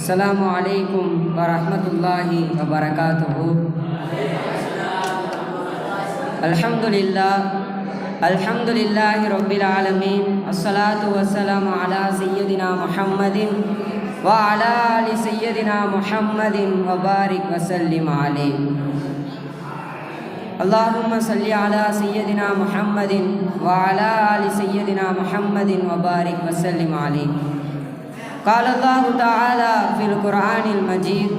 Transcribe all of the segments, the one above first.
अस्सलामु अलैकुम वरहमतुल्लाहि वबरकातुहु। अल्हम्दुलिल्लाहि रब्बिल आलमीन। अस्सलातु वस्सलामु अला सय्यदिना मुहम्मदिन व अला आलि सय्यदिना मुहम्मदिन व बारिक वसल्लिम अलैहि। अल्लाहुम्मा सल्लि अला सय्यदिना मुहम्मदिन व अला आलि सय्यदिना मुहम्मदिन व बारिक वसल्लिम अलैहि। क़ाल अल्लाहु तआला फ़िल क़ुरआनिल मजीद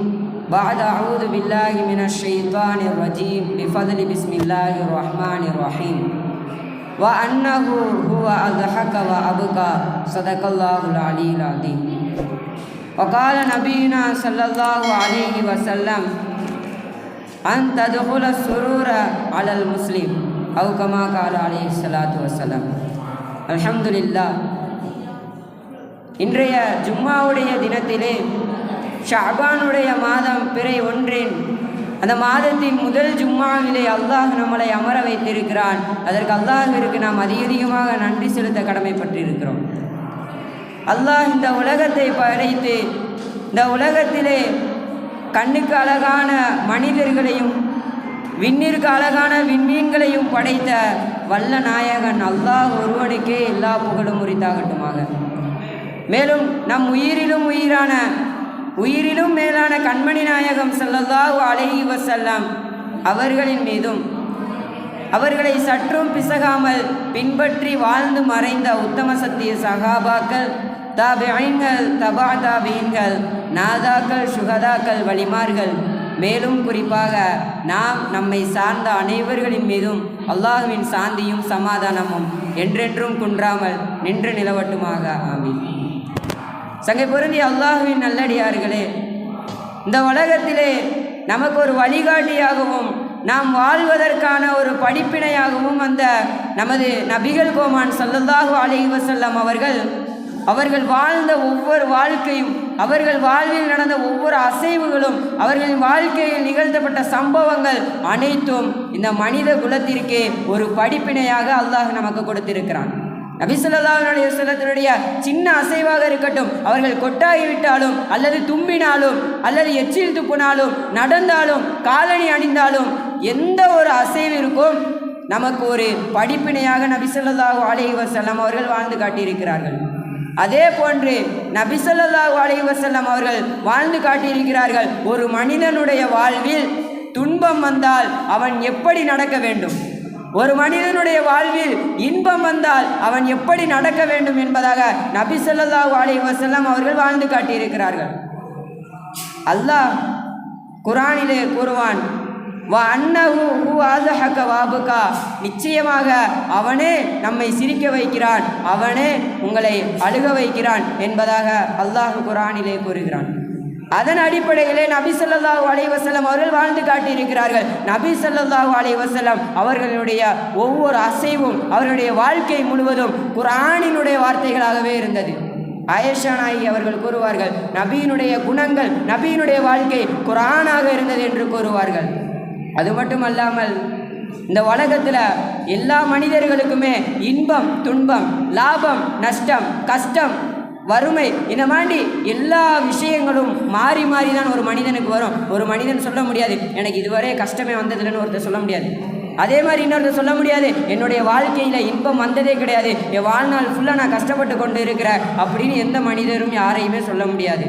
बअद अऊज़ु बिल्लाहि मिनश शैतानिर रजीम बिफ़ज़्लि बिस्मिल्लाहिर रहमानिर रहीम व अन्नहु हुवा अज़हक व अबका सदक़ल्लाहुल अलीयुल अज़ीम। व क़ाल नबीना सल्लल्लाहु अलैहि वसल्लम अन तदखुल सुरूर अलल मुस्लिम औ कमा क़ाल अलैहि ஸலாத்து வஸலாம்। அல்ஹம்துலில்லாஹ், இன்றைய ஜும்மாவுடைய தினத்திலே ஷஅபானுடைய மாதம் பிறை ஒன்றின் அந்த மாதத்தின் முதல் ஜும்மாவிலே அல்லாஹ் நம்மளை அமர வைத்திருக்கிறான். அதற்கு அல்லாஹ்விற்கு நாம் அதிகமாக நன்றி செலுத்த கடமைப்பட்டிருக்கிறோம். அல்லாஹ் இந்த உலகத்தை படைத்து இந்த உலகத்திலே கண்ணுக்கு அழகான மனிதர்களையும் விண்ணிற்கு அழகான விண்மீன்களையும் படைத்த வல்ல நாயகன் அல்லாஹ் ஒருவனுக்கே எல்லா புகழும் உரித்தாகட்டுமாக. மேலும் நம் உயிரிலும் மேலான கண்மணி நாயகம் ஸல்லல்லாஹு அலைஹி வஸல்லம் அவர்களின் மீதும் அவர்களை சற்றும் பிசகாமல் பின்பற்றி வாழ்ந்து மறைந்த உத்தம சத்திய சஹாபாக்கள், தாபிஈன்கள், தபா தாபிஈன்கள், நாதாக்கள், சுஹதாக்கள், வலிமார்கள், மேலும் குறிப்பாக நம்மை சார்ந்த அனைவர்களின் மீதும் அல்லாஹ்வின் சாந்தியும் சமாதானமும் என்றென்றும் குன்றாமல் நின்று நிலவட்டுமாக. ஆமீன். சங்கை பொருந்திய அல்லாஹ்வின் நல்லடியார்களே, இந்த உலகத்திலே நமக்கு ஒரு வழிகாட்டியாகவும் நாம் வாழ்வதற்கான ஒரு படிப்பினையாகவும் அந்த நமது நபிகள் கோமான் ஸல்லல்லாஹு அலைஹி வஸல்லம் அவர்கள் வாழ்ந்த ஒவ்வொரு வாழ்க்கையும், அவர்கள் வாழ்வில் நடந்த ஒவ்வொரு அசைவுகளும், அவர்களின் வாழ்க்கையில் நிகழ்த்தப்பட்ட சம்பவங்கள் அனைத்தும் இந்த மனித குலத்திற்கே ஒரு படிப்பினையாக அல்லாஹ் நமக்கு கொடுத்திருக்கிறான். நபி ஸல்லல்லாஹு அலைஹி வஸல்லத்தினுடைய சின்ன அசைவாக இருக்கட்டும், அவர்கள் கொட்டாகிவிட்டாலும் அல்லது தும்பினாலும் அல்லது எச்சில் துப்பினாலும் நடந்தாலும் காலணி அணிந்தாலும் எந்த ஒரு அசைவிற்கும் நமக்கு ஒரு படிப்பினையாக நபி ஸல்லல்லாஹு அலைஹி வஸல்லம் அவர்கள் வாழ்ந்து காட்டியிருக்கிறார்கள். அதே போன்று நபி ஸல்லல்லாஹு அலைஹி வஸல்லம் அவர்கள் வாழ்ந்து காட்டியிருக்கிறார்கள். ஒரு மனிதனுடைய வாழ்வில் துன்பம் வந்தால் அவன் எப்படி நடக்க வேண்டும், ஒரு மனிதனுடைய வாழ்வில் இன்பம் வந்தால் அவன் எப்படி நடக்க வேண்டும் என்பதாக நபி ஸல்லல்லாஹு அலைஹி வஸல்லம் அவர்கள் வாழ்ந்து காட்டியிருக்கிறார்கள். அல்லாஹ் குர்ஆனிலே கூறுவான், வ அன்னஹு ஹுவ அஸஹக வ அபகா, நிச்சயமாக அவனே நம்மை சிரிக்க வைக்கிறான், அவனே உங்களை அழுக வைக்கிறான் என்பதாக அல்லாஹ் குர்ஆனிலே கூறுகிறான். அதன் அடிப்படையிலே நபி ஸல்லல்லாஹு அலைஹி வஸல்லம் அவர்கள் வாழ்ந்து காட்டியிருக்கிறார்கள். நபி ஸல்லல்லாஹு அலைஹி வஸல்லம் அவர்களுடைய ஒவ்வொரு அசைவும், அவர்களுடைய வாழ்க்கை முழுவதும் குர்ஆனினுடைய வார்த்தைகளாகவே இருந்தது. ஆயிஷா நாயகி அவர்கள் கூறுவார்கள், நபியினுடைய குணங்கள், நபியினுடைய வாழ்க்கை குர்ஆனாக இருந்தது என்று கூறுவார்கள். அது மட்டுமல்லாமல் இந்த உலகத்தில் எல்லா மனிதர்களுக்குமே இன்பம், துன்பம், லாபம், நஷ்டம், கஷ்டம், வறுமை, இந்த மாதிரி எல்லா விஷயங்களும் மாறி மாறி தான் ஒரு மனிதனுக்கு வரும். ஒரு மனிதன் சொல்ல முடியாது எனக்கு இதுவரை கஷ்டமே வந்ததில்லைன்னு ஒருத்தர் சொல்ல முடியாது. அதே மாதிரி இன்னொருத்தர் சொல்ல முடியாது என்னுடைய வாழ்க்கையில் இன்பம் வந்ததே கிடையாது, என் வாழ்நாள் ஃபுல்லாக நான் கஷ்டப்பட்டு கொண்டு இருக்கிறேன் அப்படின்னு எந்த மனிதரும் யாரையுமே சொல்ல முடியாது.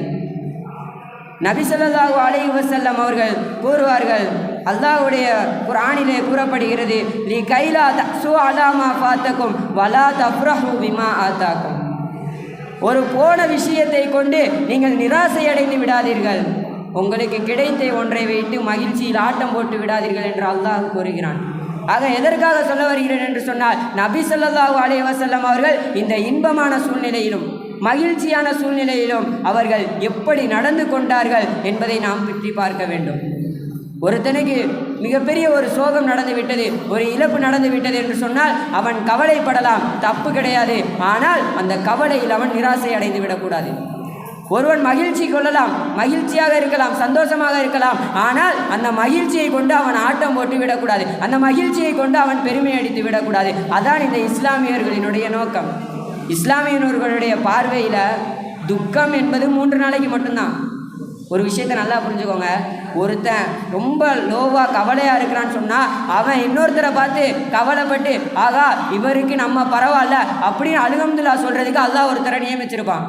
நபி ஸல்லல்லாஹு அலைஹி வஸல்லம் அவர்கள் கூறுவார்கள், அல்லாஹ்வுடைய குர்ஆனிலே கூறப்படுகிறது, லி கைலா தஸு அலா மா ஃபாத்தகும் வலா தஃப்ரஹு பிமா ஆதாகும். ஒரு போன விஷயத்தை கொண்டு நீங்கள் நிராசை அடைந்து விடாதீர்கள், உங்களுக்கு கிடைத்த ஒன்றை வைத்து மகிழ்ச்சியில் ஆட்டம் போட்டு விடாதீர்கள் என்று அல்லாஹ் கூறுகிறான். ஆக எதற்காக சொல்ல வருகிறேன் என்று சொன்னால், நபி ஸல்லல்லாஹு அலைஹி வஸல்லம் அவர்கள் இந்த இன்பமான சூழ்நிலையிலும் மகிழ்ச்சியான சூழ்நிலையிலும் அவர்கள் எப்படி நடந்து கொண்டார்கள் என்பதை நாம் பற்றி பார்க்க வேண்டும். ஒருத்தனுக்கு மிகப்பெரிய ஒரு சோகம் நடந்து விட்டது, ஒரு இழப்பு நடந்து விட்டது என்று சொன்னால் அவன் கவலைப்படலாம், தப்பு கிடையாது. ஆனால் அந்த கவலையில் அவன் நிராசை அடைந்து விடக்கூடாது. ஒருவன் மகிழ்ச்சி கொள்ளலாம், மகிழ்ச்சியாக இருக்கலாம், சந்தோஷமாக இருக்கலாம். ஆனால் அந்த மகிழ்ச்சியை கொண்டு அவன் ஆட்டம் போட்டு விடக்கூடாது, அந்த மகிழ்ச்சியை கொண்டு அவன் பெருமை அடித்து விடக்கூடாது. அதான் இந்த இஸ்லாமியர்களினுடைய நோக்கம். இஸ்லாமியர்களுடைய பார்வையில் துக்கம் என்பது 3 நாளைக்கு மட்டும்தான். ஒரு விஷயத்தை நல்லா புரிஞ்சுக்கோங்க. ஒருத்தன் ரொம்ப லோவாக கவலையாக இருக்கிறான்னு சொன்னால் அவன் இன்னொருத்தரை பார்த்து கவலைப்பட்டு ஆகா இவருக்கு நம்ம பரவாயில்ல அப்படின்னு அல்ஹம்துலில்லாஹ் சொல்கிறதுக்கு அல்லாஹ் ஒருத்தரை நியமிச்சிருப்பான்.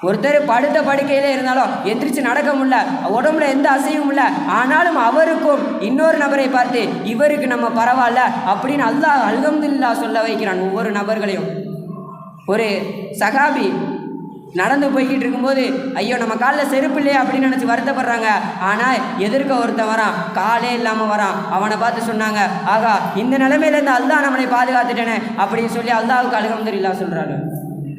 ஒருத்தர் படுத்த படுக்கையிலே இருந்தாலும் எந்திரிச்சு நடக்க முடியல, உடம்புல எந்த அசைவும் இல்லை, ஆனாலும் அவருக்கும் இன்னொரு நபரை பார்த்து இவருக்கு நம்ம பரவாயில்ல அப்படின்னு அல்லாஹ் அல்ஹம்துலில்லாஹ் சொல்ல வைக்கிறான் ஒவ்வொரு நபர்களையும். ஒரு சகாபி நடந்து போய்கிட்டு இருக்கும்போது ஐயோ நம்ம காலில் செருப்பு இல்லையா அப்படின்னு நினச்சி வருத்தப்படுறாங்க. ஆனால் எதிர்க்க ஒருத்தன் வரான், காலே இல்லாமல் வரான். அவனை பார்த்து சொன்னாங்க ஆகா இந்த நிலைமையிலேருந்து அல்லாஹ் நம்மளை பாதுகாத்துட்டேனே அப்படின்னு சொல்லி அல்லாஹ்வுக்கு அல்ஹம்துலில்லாஹ் சொல்கிறாங்க.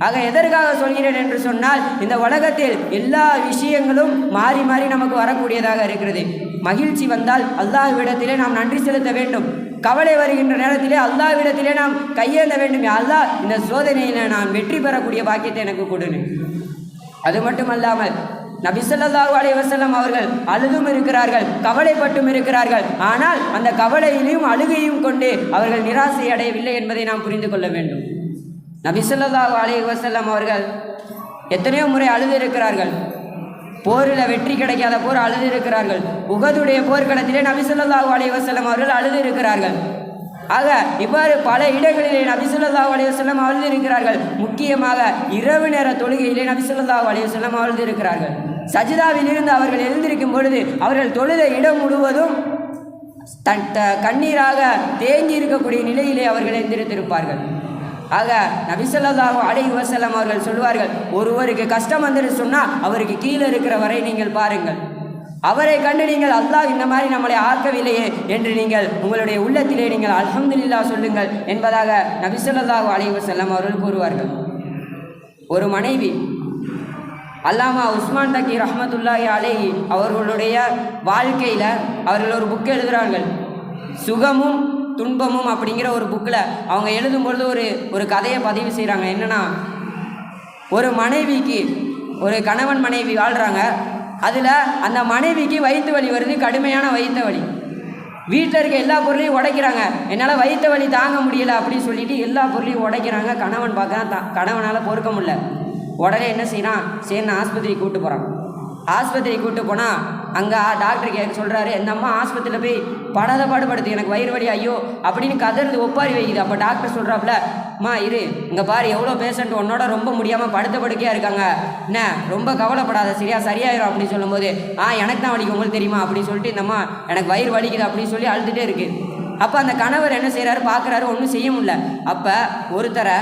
ஆக எதற்காக சொல்கிறேன் என்று சொன்னால் இந்த உலகத்தில் எல்லா விஷயங்களும் மாறி மாறி நமக்கு வரக்கூடியதாக இருக்கிறது. மகிழ்ச்சி வந்தால் அல்லாஹ்விடத்திலே நாம் நன்றி செலுத்த வேண்டும். கவலை வருகின்ற நேரத்திலே அல்லாஹ்விடத்திலே நாம் கையேந்த வேண்டும். அல்லாஹ் இந்த சோதனையில் நான் வெற்றி பெறக்கூடிய பாக்கியத்தை எனக்கு கொடுங்க. அது மட்டுமல்லாமல் நபி ஸல்லல்லாஹு அலைஹி வஸல்லம் அவர்கள் அழுதும் இருக்கிறார்கள், கவலைப்பட்டும் இருக்கிறார்கள். ஆனால் அந்த கவலையிலும் அழுகையும் கொண்டு அவர்கள் நிராசை அடையவில்லை என்பதை நாம் புரிந்து கொள்ள வேண்டும். நபி ஸல்லல்லாஹு அலைஹி வஸல்லம் அவர்கள் எத்தனையோ முறை அழுது இருக்கிறார்கள். போரில் வெற்றி கிடைக்காத போர் அழுது இருக்கிறார்கள். உஹதுடைய போர்க்களத்திலே நபி ஸல்லல்லாஹு அலைஹி வஸல்லம் அவர்கள் அழுது இருக்கிறார்கள். ஆக இவ்வாறு பல இடங்களிலே நபி ஸல்லல்லாஹு அலைஹி வஸல்லம் அழுது இருக்கிறார்கள். முக்கியமாக இரவு நேர தொழுகையிலே நபி ஸல்லல்லாஹு அலைஹி வஸல்லம் அழுது இருக்கிறார்கள். சஜிதாவில் இருந்து அவர்கள் எழுந்திருக்கும் பொழுது அவர்கள் தொழுத இடம் முழுவதும் கண்ணீராக தேங்கி இருக்கக்கூடிய நிலையிலே அவர்கள் எழுந்திருத்திருப்பார்கள். ஆக நபி ஸல்லல்லாஹு அலைஹி வஸல்லம் அவர்கள் சொல்வார்கள், ஒருவருக்கு கஷ்டம் வந்துட்டு சொன்னால் அவருக்கு கீழே இருக்கிற வரை நீங்கள் பாருங்கள், அவரை கண்டு நீங்கள் அல்லாஹ் இந்த மாதிரி நம்மளை ஆக்கவில்லையே என்று நீங்கள் உங்களுடைய உள்ளத்திலே நீங்கள் அல்ஹம்துலில்லாஹ் சொல்லுங்கள் என்பதாக நபி ஸல்லல்லாஹு அலைஹி வஸல்லம் அவர்கள் கூறுவார்கள். ஒரு மனைவி அல்லாமா உஸ்மான் தக்கி ரஹ்மத்துல்லாஹி அலைஹி அவர்களுடைய வாழ்க்கையில் அவர்கள் ஒரு புக் எழுதுகிறார்கள். சுகமும் துன்பமும் அப்படிங்கிற ஒரு புக்கில் அவங்க எழுதும்பொழுது ஒரு கதையை பதிவு செய்கிறாங்க. என்னென்னா, ஒரு மனைவிக்கு ஒரு கணவன் மனைவி வாழ்கிறாங்க. அதில் அந்த மனைவிக்கு வயிற்று வலி வருது, கடுமையான வயிற்று வலி. வீட்டில் இருக்க எல்லா பொருளையும் உடைக்கிறாங்க. என்னால் வயிற்று வலி தாங்க முடியலை அப்படின்னு சொல்லிட்டு எல்லா பொருளையும் உடைக்கிறாங்க. கணவன் பார்க்குறான், கணவனால் பொறுக்க முடியல. உடனே என்ன செய்யறான், சரி ஆஸ்பத்திரிக்கு கூப்பிட்டு போகிறான். ஆஸ்பத்திரிக்கு கூப்பிட்டு போனால் அங்கே டாக்டர் கேட்க சொல்கிறாரு, இந்த அம்மா ஆஸ்பத்திரியில் போய் படாத பாடுபடுத்து, எனக்கு வயிறு வலி ஐயோ அப்படின்னு கதறது ஒப்பாரி வைக்குது. அப்போ டாக்டர் சொல்கிறாப்புல, அம்மா இரு, இங்கே பாரு எவ்வளோ பேஷண்ட் உன்னோட ரொம்ப முடியாமல் படுத்த படுக்கையாக இருக்காங்க, என்ன ரொம்ப கவலைப்படாத, சரியாயிரும் அப்படின்னு சொல்லும்போது எனக்கு தான் வலிக்கும், உங்களுக்கு தெரியுமா அப்படின்னு சொல்லிட்டு இந்தம்மா எனக்கு வயிறு வலிக்குது அப்படின்னு சொல்லி அழுதுகிட்டே இருக்குது. அப்போ அந்த கணவர் என்ன செய்கிறாரு, பார்க்குறாரு, ஒன்றும் செய்ய முடியல. அப்போ ஒருத்தரை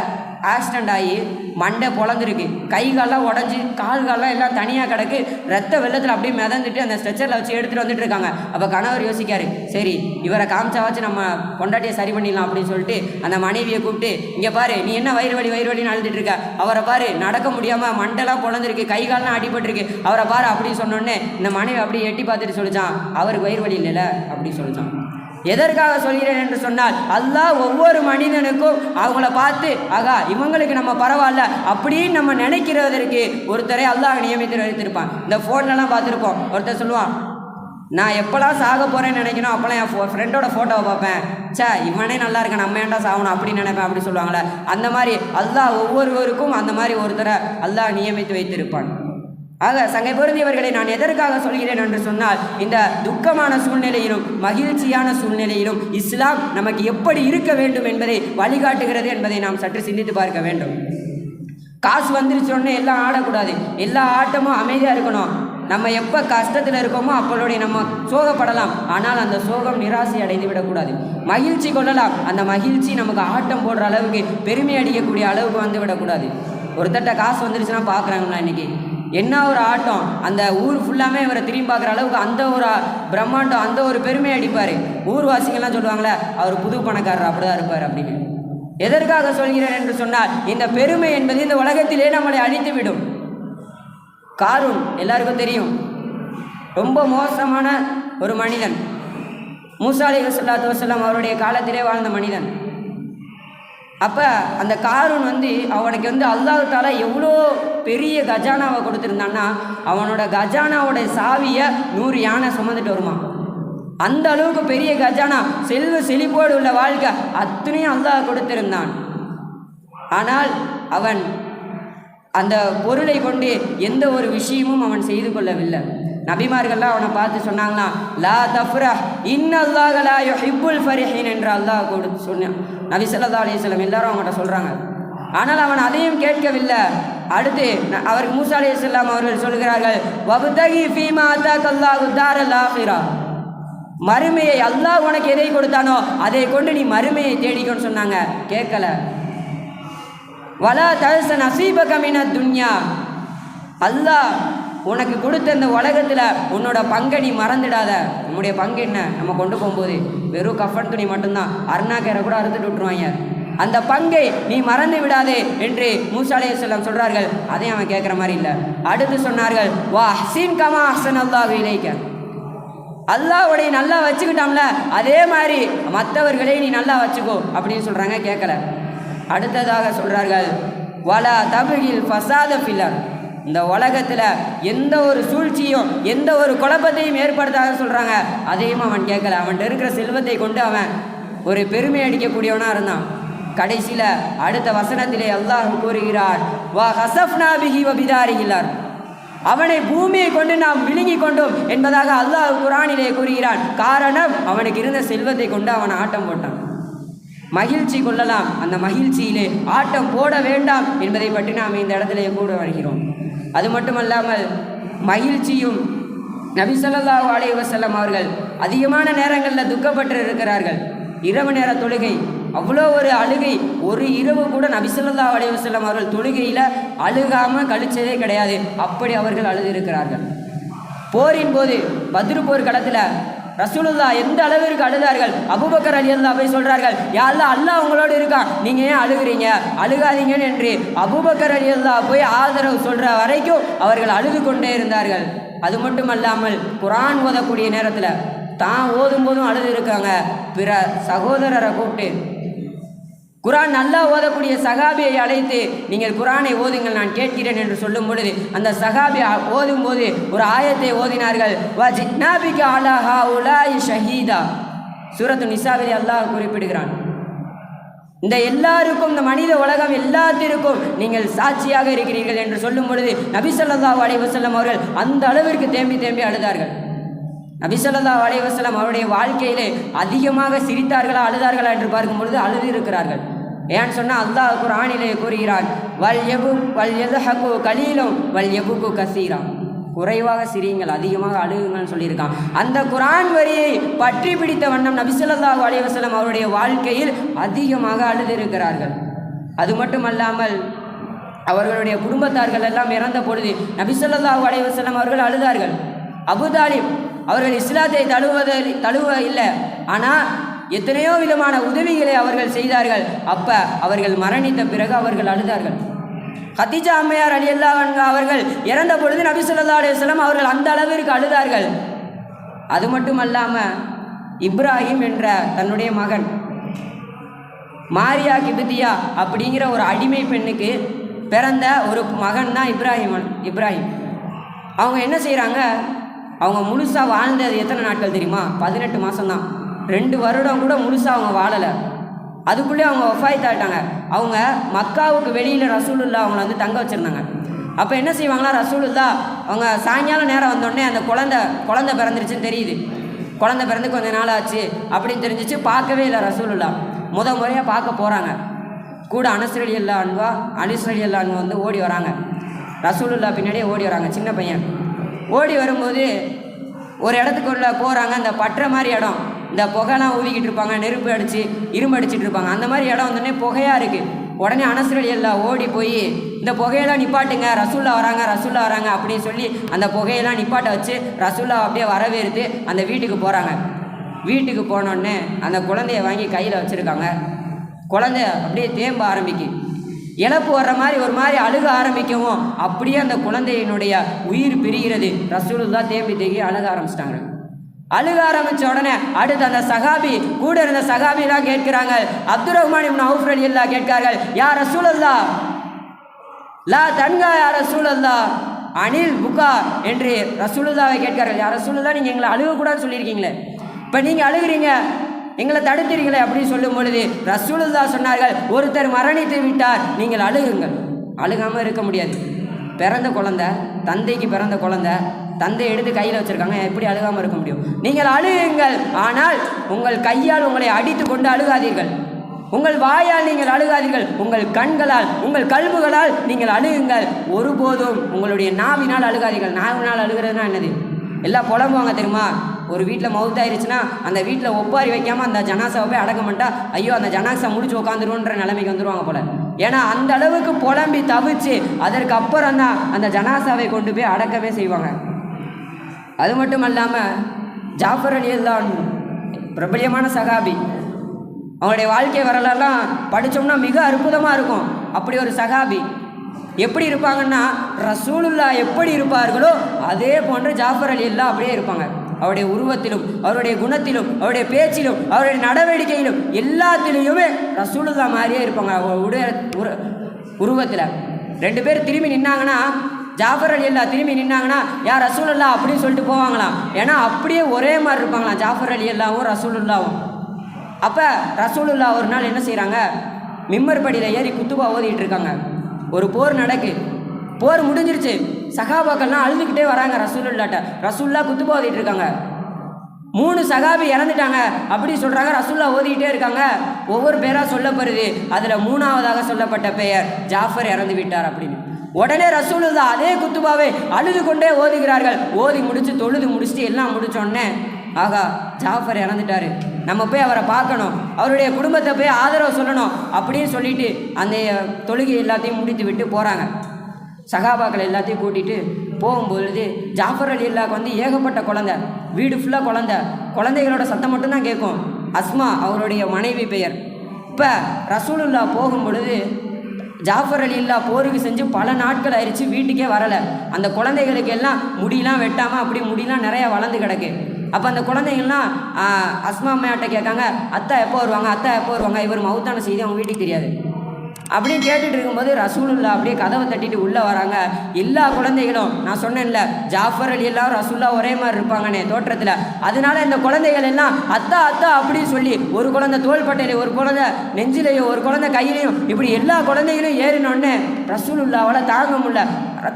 ஆக்சிடெண்ட் ஆகி மண்டை பொழந்துருக்கு, கை காலெலாம் உடஞ்சி கால்காலெலாம் எல்லாம் தனியாக கிடக்கு, ரத்த வெள்ளத்தில் அப்படியே மிதந்துட்டு அந்த ஸ்ட்ரெச்சரில் வச்சு எடுத்துகிட்டு வந்துட்டு இருக்காங்க. அப்போ கணவர் யோசிக்காரு, சரி இவரை காமிச்சாவாச்சு நம்ம பொண்டாட்டியை சரி பண்ணிடலாம் அப்படின்னு சொல்லிட்டு அந்த மனைவியை கூப்பிட்டு, இங்கே பாரு நீ என்ன வயிறு வலின்னு அழுதுட்டு இருக்க, அவரை பாரு நடக்க முடியாமல் மண்டெல்லாம் பொழந்துருக்கு, கை காலெலாம் அடிபட்டுருக்கு, அவரை பாரு அப்படின்னு சொன்னோடனே இந்த மனைவி அப்படியே எட்டி பார்த்துட்டு சொல்லிச்சான், அவருக்கு வயிறு வலி இல்லைல்ல அப்படின்னு சொல்லிச்சான். எதற்காக சொல்கிறேன் என்று சொன்னால், அல்லாஹ் ஒவ்வொரு மனிதனுக்கும் அவங்கள பார்த்து ஆகா இவங்களுக்கு நம்ம பரவாயில்ல அப்படின்னு நம்ம நினைக்கிறதற்கு ஒருத்தரை அல்லாஹ் நியமித்து வைத்திருப்பான். இந்த ஃபோன்லலாம் பார்த்துருப்போம், ஒருத்தர் சொல்லுவான், நான் எப்போல்லாம் சாக போகிறேன்னு நினைக்கணும் அப்போல்லாம் என் ஃப்ரெண்டோட ஃபோட்டோவை பார்ப்பேன், இவனே நல்லா இருக்கேன் நம்ம ஏன்டா சாகணும் அப்படின்னு நினைப்பேன் அப்படி சொல்லுவாங்களே. அந்த மாதிரி அல்லாஹ் ஒவ்வொருவருக்கும் அந்த மாதிரி ஒருத்தரை அல்லாஹ் நியமித்து வைத்திருப்பான். ஆக சங்கை பொருந்தியவர்களை நான் எதற்காக சொல்கிறேன் என்று சொன்னால், இந்த துக்கமான சூழ்நிலையிலும் மகிழ்ச்சியான சூழ்நிலையிலும் இஸ்லாம் நமக்கு எப்படி இருக்க வேண்டும் என்பதை வழிகாட்டுகிறது என்பதை நாம் சற்று சிந்தித்து பார்க்க வேண்டும். காசு வந்துருச்சோடனே எல்லாம் ஆடக்கூடாது, எல்லா ஆட்டமும் அமைதியாக இருக்கணும். நம்ம எப்போ கஷ்டத்தில் இருக்கோமோ அப்பொழுது நம்ம சோகப்படலாம், ஆனால் அந்த சோகம் நிராசை அடைந்து விடக்கூடாது. மகிழ்ச்சி கொள்ளலாம், அந்த மகிழ்ச்சி நமக்கு ஆட்டம் போடுற அளவுக்கு பெருமை அடிக்கக்கூடிய அளவுக்கு வந்து விடக்கூடாது. ஒருத்தட்ட காசு வந்துருச்சுன்னா பார்க்குறாங்களா இன்றைக்கி என்ன ஒரு ஆட்டம், அந்த ஊர் ஃபுல்லாமே இவரை திரும்பி பார்க்குற அளவுக்கு அந்த ஒரு பிரம்மாண்டம், அந்த ஒரு பெருமை அடிப்பார். ஊர்வாசிகள்லாம் சொல்லுவாங்களே அவர் புது பணக்காரர் அப்படிதான் இருப்பார் அப்படின்னு. எதற்காக சொல்கிறேன் என்று சொன்னால், இந்த பெருமை என்பது இந்த உலகத்திலே நம்மளை அழித்து விடும். காரூன் எல்லாருக்கும் தெரியும், ரொம்ப மோசமான ஒரு மனிதன். மூசா அலைஹிஸ்ஸலாத்து வஸ்ஸலாம் அவருடைய காலத்திலே வாழ்ந்த மனிதன். அப்போ அந்த காரூன் அவனுக்கு அல்லாஹ் தஆலா எவ்வளோ பெரிய கஜானாவை கொடுத்துருந்தான்னா, அவனோட கஜானாவோட சாவியை 100 யானை சுமந்துட்டு வருமா. அந்த அளவுக்கு பெரிய கஜானா, செல்வ செழிப்போடு உள்ள வாழ்க்கை அத்தனையும் அல்லாஹ் கொடுத்திருந்தான். ஆனால் அவன் அந்த பொருளை கொண்டு எந்த ஒரு விஷயமும் அவன் செய்து கொள்ளவில்லை. நபிமார்கள்லாம் அவனை பார்த்து சொன்னாங்களாம், லா தஃப்ரஹ் இன்னல்லாஹ லா யுஹிப்புல் ஃபரிஹீன் என்று அல்லாஹ் கொடுத்து சொன்னான். நபி ஸல்லல்லாஹு அலைஹி வஸல்லம் எல்லாரும் அவங்ககிட்ட சொல்கிறாங்க. ஆனால் அவன் அதையும் கேட்கவில்லை. அடுத்து அவருக்கு மூசா அலைஹிஸ்ஸலாம் அவர்கள் சொல்கிறார்கள், வப்தகி ஃபீமா அதாக்கல்லாஹு தாரல் ஆகிரா, மறுமையை அல்லாஹ் உனக்கு எதை கொடுத்தானோ அதை கொண்டு நீ மறுமையை தேடிக்கொண்டு சொன்னாங்க. கேட்கல. வலா தல்ச நசீபக மினத் துன்யா, அல்லாஹ் உனக்கு கொடுத்த இந்த உலகத்தில் உன்னோட பங்கை நீ மறந்துடாத. உன்னுடைய பங்கு என்ன? நம்ம கொண்டு போகும்போது வெறும் கஃபன் துணி மட்டும்தான், அருணாக்கரை கூட அறுத்துட்டு விட்டுருவாங்க. அந்த பங்கை நீ மறந்து விடாதே என்று மூசா அலைஹிஸ்ஸலாம் சொல்கிறார்கள். அதையும் அவன் கேட்குற மாதிரி இல்லை. அடுத்து சொன்னார்கள், வா அஹ்சின் கமா அஹ்ஸன அல்லாஹு இலைக்க, அல்லாஹ் உடைய நல்லா வச்சுக்கிட்டாம்ல அதே மாதிரி மற்றவர்களே நீ நல்லா வச்சுக்கோ அப்படின்னு சொல்கிறாங்க. கேட்கல. அடுத்ததாக சொல்கிறார்கள், வலா தபுகில் ஃபசாத ஃபில்லர், இந்த உலகத்தில் எந்த ஒரு சூழ்ச்சியும் எந்த ஒரு குழப்பத்தையும் ஏற்படுத்தாத சொல்கிறாங்க. அதையும் அவன் கேட்கல. அவன்கிட்ட இருக்கிற செல்வத்தை கொண்டு அவன் ஒரு பெருமை அடிக்கக்கூடியவனாக இருந்தான். கடைசியில் அடுத்த வசனத்திலே அல்லாஹ் கூறுகிறார், வா ஹசஃப்னா பிஹி வ பிதாரிஹில்லார், அவனை பூமியை கொண்டு நாம் விழுங்கி கொண்டோம் என்பதாக அல்லாஹ் குர்ஆனிலே கூறுகிறான். காரணம், அவனுக்கு இருந்த செல்வத்தை கொண்டு அவன் ஆட்டம் போட்டான். மகிழ்ச்சி கொள்ளலாம், அந்த மகிழ்ச்சியிலே ஆட்டம் போட வேண்டாம் என்பதை பற்றி நாம் இந்த இடத்திலே கூட வருகிறோம். அது மட்டுமல்லாமல் மகிழ்ச்சியும் நபி ஸல்லல்லாஹு அலைஹி வஸல்லம் அவர்கள் அதிகமான நேரங்களில் துக்கப்பட்டு இருக்கிறார்கள். இரவு நேர தொழுகை அவ்வளோ ஒரு அழுகை, ஒரு இரவு கூட நபி ஸல்லல்லாஹு அலைஹி வஸல்லம் அவர்கள் தொழுகையில் அழுகாமல் கழிச்சதே கிடையாது. அப்படி அவர்கள் அழுது இருக்கிறார்கள். போரின் போது பத்ர் போர் களத்தில் ரசூலுல்லாஹ் எந்த அளவிற்கு அழுதார்கள். அபூபக்கர் ரலியல்லாஹு போய் சொல்கிறார்கள், யா அல்லாஹ், அல்லாஹ் உங்களோடு இருக்கான், நீங்கள் ஏன் அழுகிறீங்க, அழுகாதீங்கன்னு என்று அபூபக்கர் ரலியல்லாஹு போய் ஆதரவு சொல்கிற வரைக்கும் அவர்கள் அழுது கொண்டே இருந்தார்கள். அது மட்டுமல்லாமல் குர்ஆன் ஓதக்கூடிய நேரத்தில் தான் ஓதும்போதும் அழுது இருக்காங்க. பிற சகோதரரை கூப்பிட்டு குர்ஆன் நல்லா ஓதக்கூடிய சகாபியை அழைத்து, நீங்கள் குர்ஆனை ஓதுங்கள், நான் கேட்கிறேன் என்று சொல்லும் பொழுது அந்த சகாபி ஓதும் போது ஒரு ஆயத்தை ஓதினார்கள். வஜித்னாபிக அலா ஹாஉலாஇ ஷஹீதா, சூரத்து நிசாவிலே அல்லாஹ் குறிப்பிடுகிறான். இந்த எல்லாருக்கும், இந்த மனித உலகம் எல்லாத்திற்கும் நீங்கள் சாட்சியாக இருக்கிறீர்கள் என்று சொல்லும் பொழுது நபி ஸல்லல்லாஹு அலைஹி வஸல்லம் அவர்கள் அந்த அளவிற்கு தேம்பி தேம்பி அழுதார்கள். நபி ஸல்லல்லாஹு அலைஹி வஸல்லம் அவருடைய வாழ்க்கையிலே அதிகமாக சிரித்தார்களா அழுதார்களா என்று பார்க்கும் பொழுது அழுது இருக்கிறார்கள். ஏன்னு சொன்னால் அல்லாஹ் குர்ஆனிலே கூறுகிறான், வல் யதுஹகு கலீலும் வல் யபுகு கஸீரா, குறைவாக சிரியுங்கள் அதிகமாக அழுகுங்கள்னு சொல்லியிருக்கான். அந்த குர்ஆன் வரியை பற்றி பிடித்த வண்ணம் நபி ஸல்லல்லாஹு அலைஹி வஸல்லம் அவருடைய வாழ்க்கையில் அதிகமாக அழுதிருக்கிறார்கள். அது மட்டுமல்லாமல் அவர்களுடைய குடும்பத்தார்கள் எல்லாம் இறந்த பொழுது நபி ஸல்லல்லாஹு அலைஹி வஸல்லம் அவர்கள் அழுதார்கள். அபூ தாலிப் அவர்கள் இஸ்லாத்தை தழுவ இல்லை, ஆனால் எத்தனையோ விதமான உதவிகளை அவர்கள் செய்தார்கள். அப்போ அவர்கள் மரணித்த பிறகு அவர்கள் அழுதார்கள். கதீஜா அம்மையார் ரலியல்லாஹு அன்ஹா அவர்கள் இறந்த பொழுது நபி ஸல்லல்லாஹு அலைஹி வஸல்லம் அவர்கள் அந்த அளவிற்கு அழுதார்கள். அது மட்டுமல்லாமல் இப்ராஹிம் என்ற தன்னுடைய மகன் மாரியா கிபித்தியா அப்படிங்கிற ஒரு அடிமை பெண்ணுக்கு பிறந்த ஒரு மகன் தான் இப்ராஹிம். அவங்க என்ன செய்கிறாங்க, அவங்க முழுசாக வாழ்ந்தது எத்தனை நாட்கள் தெரியுமா? 18 மாதம்தான். 2 வருடம் கூட முழுசாக அவங்க வாழலை. அதுக்குள்ளே அவங்க வஃபாத் ஆகிட்டாங்க. அவங்க மக்காவுக்கு வெளியில் ரசூலுல்லாஹ் அவங்கள வந்து தங்க வச்சுருந்தாங்க. அப்போ என்ன செய்வாங்களா, ரசூலுல்லாஹ் அவங்க சாயங்காலம் நேரம் வந்தோடனே அந்த குழந்தை பிறந்துருச்சுன்னு தெரியுது. குழந்தை பிறந்து கொஞ்ச நாள் ஆச்சு அப்படின்னு தெரிஞ்சிச்சு. பார்க்கவே இல்லை ரசூலுல்லாஹ். முறையாக பார்க்க போகிறாங்க. கூட அனஸ் ரலியல்லாஹு அன்ஹு வந்து ஓடி வராங்க. ரசூலுல்லாஹ் பின்னாடியே ஓடி வராங்க. சின்ன பையன் ஓடி வரும்போது ஒரு இடத்துக்குள்ள போகிறாங்க. அந்த பற்ற மாதிரி இடம், இந்த புகைலாம் ஊதிக்கிட்டு இருப்பாங்க, நெருப்பு அடித்து இரும்பு அடிச்சுட்டு இருப்பாங்க. அந்த மாதிரி இடம் வந்தோடனே புகையாக இருக்குது. உடனே அனஸ் ரலியல்லாஹு ஓடி போய் இந்த புகையெல்லாம் நிப்பாட்டுங்க, ரசூலுல்லாஹ் வராங்க அப்படின்னு சொல்லி அந்த புகையெல்லாம் நிப்பாட்ட வச்சு ரசூலுல்லாஹ் அப்படியே வரவேற்று அந்த வீட்டுக்கு போகிறாங்க. வீட்டுக்கு போனோடனே அந்த குழந்தைய வாங்கி கையில் வச்சுருக்காங்க. குழந்தை அப்படியே தேம்ப ஆரம்பிக்கு, இழப்பு வர்ற மாதிரி ஒரு மாதிரி அழுக ஆரம்பிக்கவும் அப்படியே அந்த குழந்தையினுடைய உயிர் பிரிகிறது. ரசூலுல்லாஹ் தேம்பி அழுக ஆரம்பிச்சிட்டாங்க. அழுக ஆரம்பித்த உடனே அடுத்து அந்த சகாபி கூட இருந்த சகாபிலாம் கேட்கிறாங்க. அப்துர் ரஹ்மான் இப்னு அவுஃப் ரலியல்லாஹு கேட்கிறார்கள், யா ரசூலல்லாஹ் லா தன்கா யா ரசூலல்லாஹ் அனில் புகா என்று ரசூலுல்லாஹை கேட்கிறார்கள். யா ரசூலுல்லாஹ், நீங்கள் எங்களை அழுகக்கூடாதுன்னு சொல்லியிருக்கீங்களே, இப்போ நீங்கள் அழுகிறீங்க, எங்களை தடுத்துறீங்களே அப்படின்னு சொல்லும் பொழுது ரசூலுல்லாஹ் சொன்னார்கள், ஒருத்தர் மரணித்து விட்டார், நீங்கள் அழுகுங்கள். அழுகாமல் இருக்க முடியாது. பிறந்த குழந்தை, தந்தைக்கு பிறந்த குழந்தை தந்தை எடுத்து கையில் வச்சுருக்காங்க, எப்படி அழுகாமல் இருக்க முடியும்? நீங்கள் அழுகுங்கள், ஆனால் உங்கள் கையால் உங்களை அடித்து கொண்டு அழுகாதீர்கள். உங்கள் வாயால் நீங்கள் அழுகாதீர்கள், உங்கள் கண்களால் உங்கள் கல்புகளால் நீங்கள் அழுகுங்கள். ஒருபோதும் உங்களுடைய நாவினால் அழுகாதீர்கள். நாவினால் அழுகிறதுனா என்னது? எல்லாம் புலம்புவாங்க தெரியுமா? ஒரு வீட்டில் மவுத்தாயிருச்சுன்னா அந்த வீட்டில் ஒப்பாரி வைக்காமல் அந்த ஜனாசாவை போய் அடக்க மாட்டா, ஐயோ அந்த ஜனாசா முடிச்சு உட்காந்துருவோன்ற நிலைமைக்கு வந்துடுவாங்க போல. ஏன்னா அந்த அளவுக்கு புலம்பி தவிச்சு அதற்கு அப்புறம் தான் அந்த ஜனாசாவை கொண்டு போய் அடக்கவே செய்வாங்க. அது மட்டும் இல்லாமல் ஜாஃபர் ரலியல்லாஹு அன்ஹு பிரபலியமான சகாபி. அவங்களுடைய வாழ்க்கை வரலாறுலாம் படித்தோம்னா மிக அற்புதமாக இருக்கும். அப்படி ஒரு சகாபி எப்படி இருப்பாங்கன்னா, ரசூலுல்லாஹ் எப்படி இருப்பார்களோ அதே போன்று ஜாஃபர் ரலியல்லாஹு அப்படியே இருப்பாங்க. அவருடைய உருவத்திலும், அவருடைய குணத்திலும், அவருடைய பேச்சிலும், அவருடைய நடவடிக்கையிலும் எல்லாத்திலையுமே ரசூலுல்லாஹ் மாதிரியே இருப்பாங்க. அவருடைய உருவத்தில் 2 பேர் திரும்பி நின்னாங்கன்னா, ஜாஃபர் ரலியல்லாஹு திரும்பி நின்னாங்கன்னா யார் ரசூலுல்லாஹ் அப்படின்னு சொல்லிட்டு போவாங்களாம். ஏன்னா அப்படியே ஒரே மாதிரி இருப்பாங்களாம் ஜாஃபர் ரலியல்லாஹும் ரசூலுல்லாஹும். அப்போ ரசூலுல்லாஹ் ஒரு நாள் என்ன செய்கிறாங்க, மிம்பர் படியில் ஏறி குத்துபா ஓதிட்டு இருக்காங்க. ஒரு போர் நடக்கு, போர் முடிஞ்சிருச்சு. சகாபாக்கள்லாம் அழுதுகிட்டே வராங்க ரசூலுல்லாஹ்ட்ட. ரசூலுல்லாஹ் குத்துபா ஓதிட்டு இருக்காங்க. 3 சகாபி இறந்துட்டாங்க அப்படி சொல்கிறாங்க. ரசூலுல்லாஹ் ஓதிக்கிட்டே இருக்காங்க. ஒவ்வொரு பேராக சொல்லப்படுது. அதில் 3ஆவதாக சொல்லப்பட்ட பெயர் ஜாஃபர் இறந்து விட்டார் அப்படின்னு. உடனே ரசூலுல்லாஹ் அதே குத்துபாவை அழுது கொண்டே ஓதுகிறார்கள். ஓதி முடிச்சு தொழுது முடிச்சுட்டு எல்லாம் முடிச்சோடனே, ஆகா ஜாஃபர் இறந்துட்டாரு, நம்ம போய் அவரை பார்க்கணும், அவருடைய குடும்பத்தை போய் ஆதரவு சொல்லணும் அப்படின்னு சொல்லிட்டு அந்த தொழுகை எல்லாத்தையும் முடித்து விட்டு போகிறாங்க. சகாபாக்கள் எல்லாத்தையும் கூட்டிகிட்டு போகும்பொழுது ஜாஃபர் ரலியல்லாஹு வந்து ஏகப்பட்ட குழந்தை, வீடு ஃபுல்லாக குழந்தைகளோட சத்தம் மட்டும்தான் கேட்கும். அஸ்மா அவருடைய மனைவி பெயர். இப்போ ரசூலுல்லாஹ் போகும் பொழுது ஜாஃபர் ரலியல்லாஹு போருக்கு செஞ்சு பல நாட்கள் ஆயிடுச்சு, வீட்டுக்கே வரலை. அந்த குழந்தைகளுக்கு எல்லாம் முடியெல்லாம் வெட்டாமல் அப்படி முடியெல்லாம் நிறையா வளர்ந்து கிடக்கு. அப்போ அந்த குழந்தைங்கள்லாம் அஸ்மா அம்மையாட்ட கேட்காங்க, அத்தா எப்போ வருவாங்க, அத்தா எப்போ வருவாங்க, இவர் மவுத்தான செய்தி அவங்க வீட்டுக்கு தெரியாது. அப்படியே கேட்டுட்டு இருக்கும்போது ரசூலுல்லாஹ் அப்படியே கதவை தட்டிட்டு உள்ளே வராங்க. எல்லா குழந்தைகளும், நான் சொன்னேன்ல ஜாஃபர் ரலியல்லாஹு ரசூலுல்லாஹ் ஒரே மாதிரி இருப்பாங்கன்னே தோற்றத்தில், அதனால இந்த குழந்தைகள் எல்லாம் அத்தா அத்தா அப்படின்னு சொல்லி, ஒரு குழந்தை தோள்பட்டையிலையும், ஒரு குழந்தை நெஞ்சிலையும், ஒரு குழந்தை கையிலையும், இப்படி எல்லா குழந்தைகளும் ஏறினோடனே ரசூலுல்லாஹ்வால் தாங்க முடியல.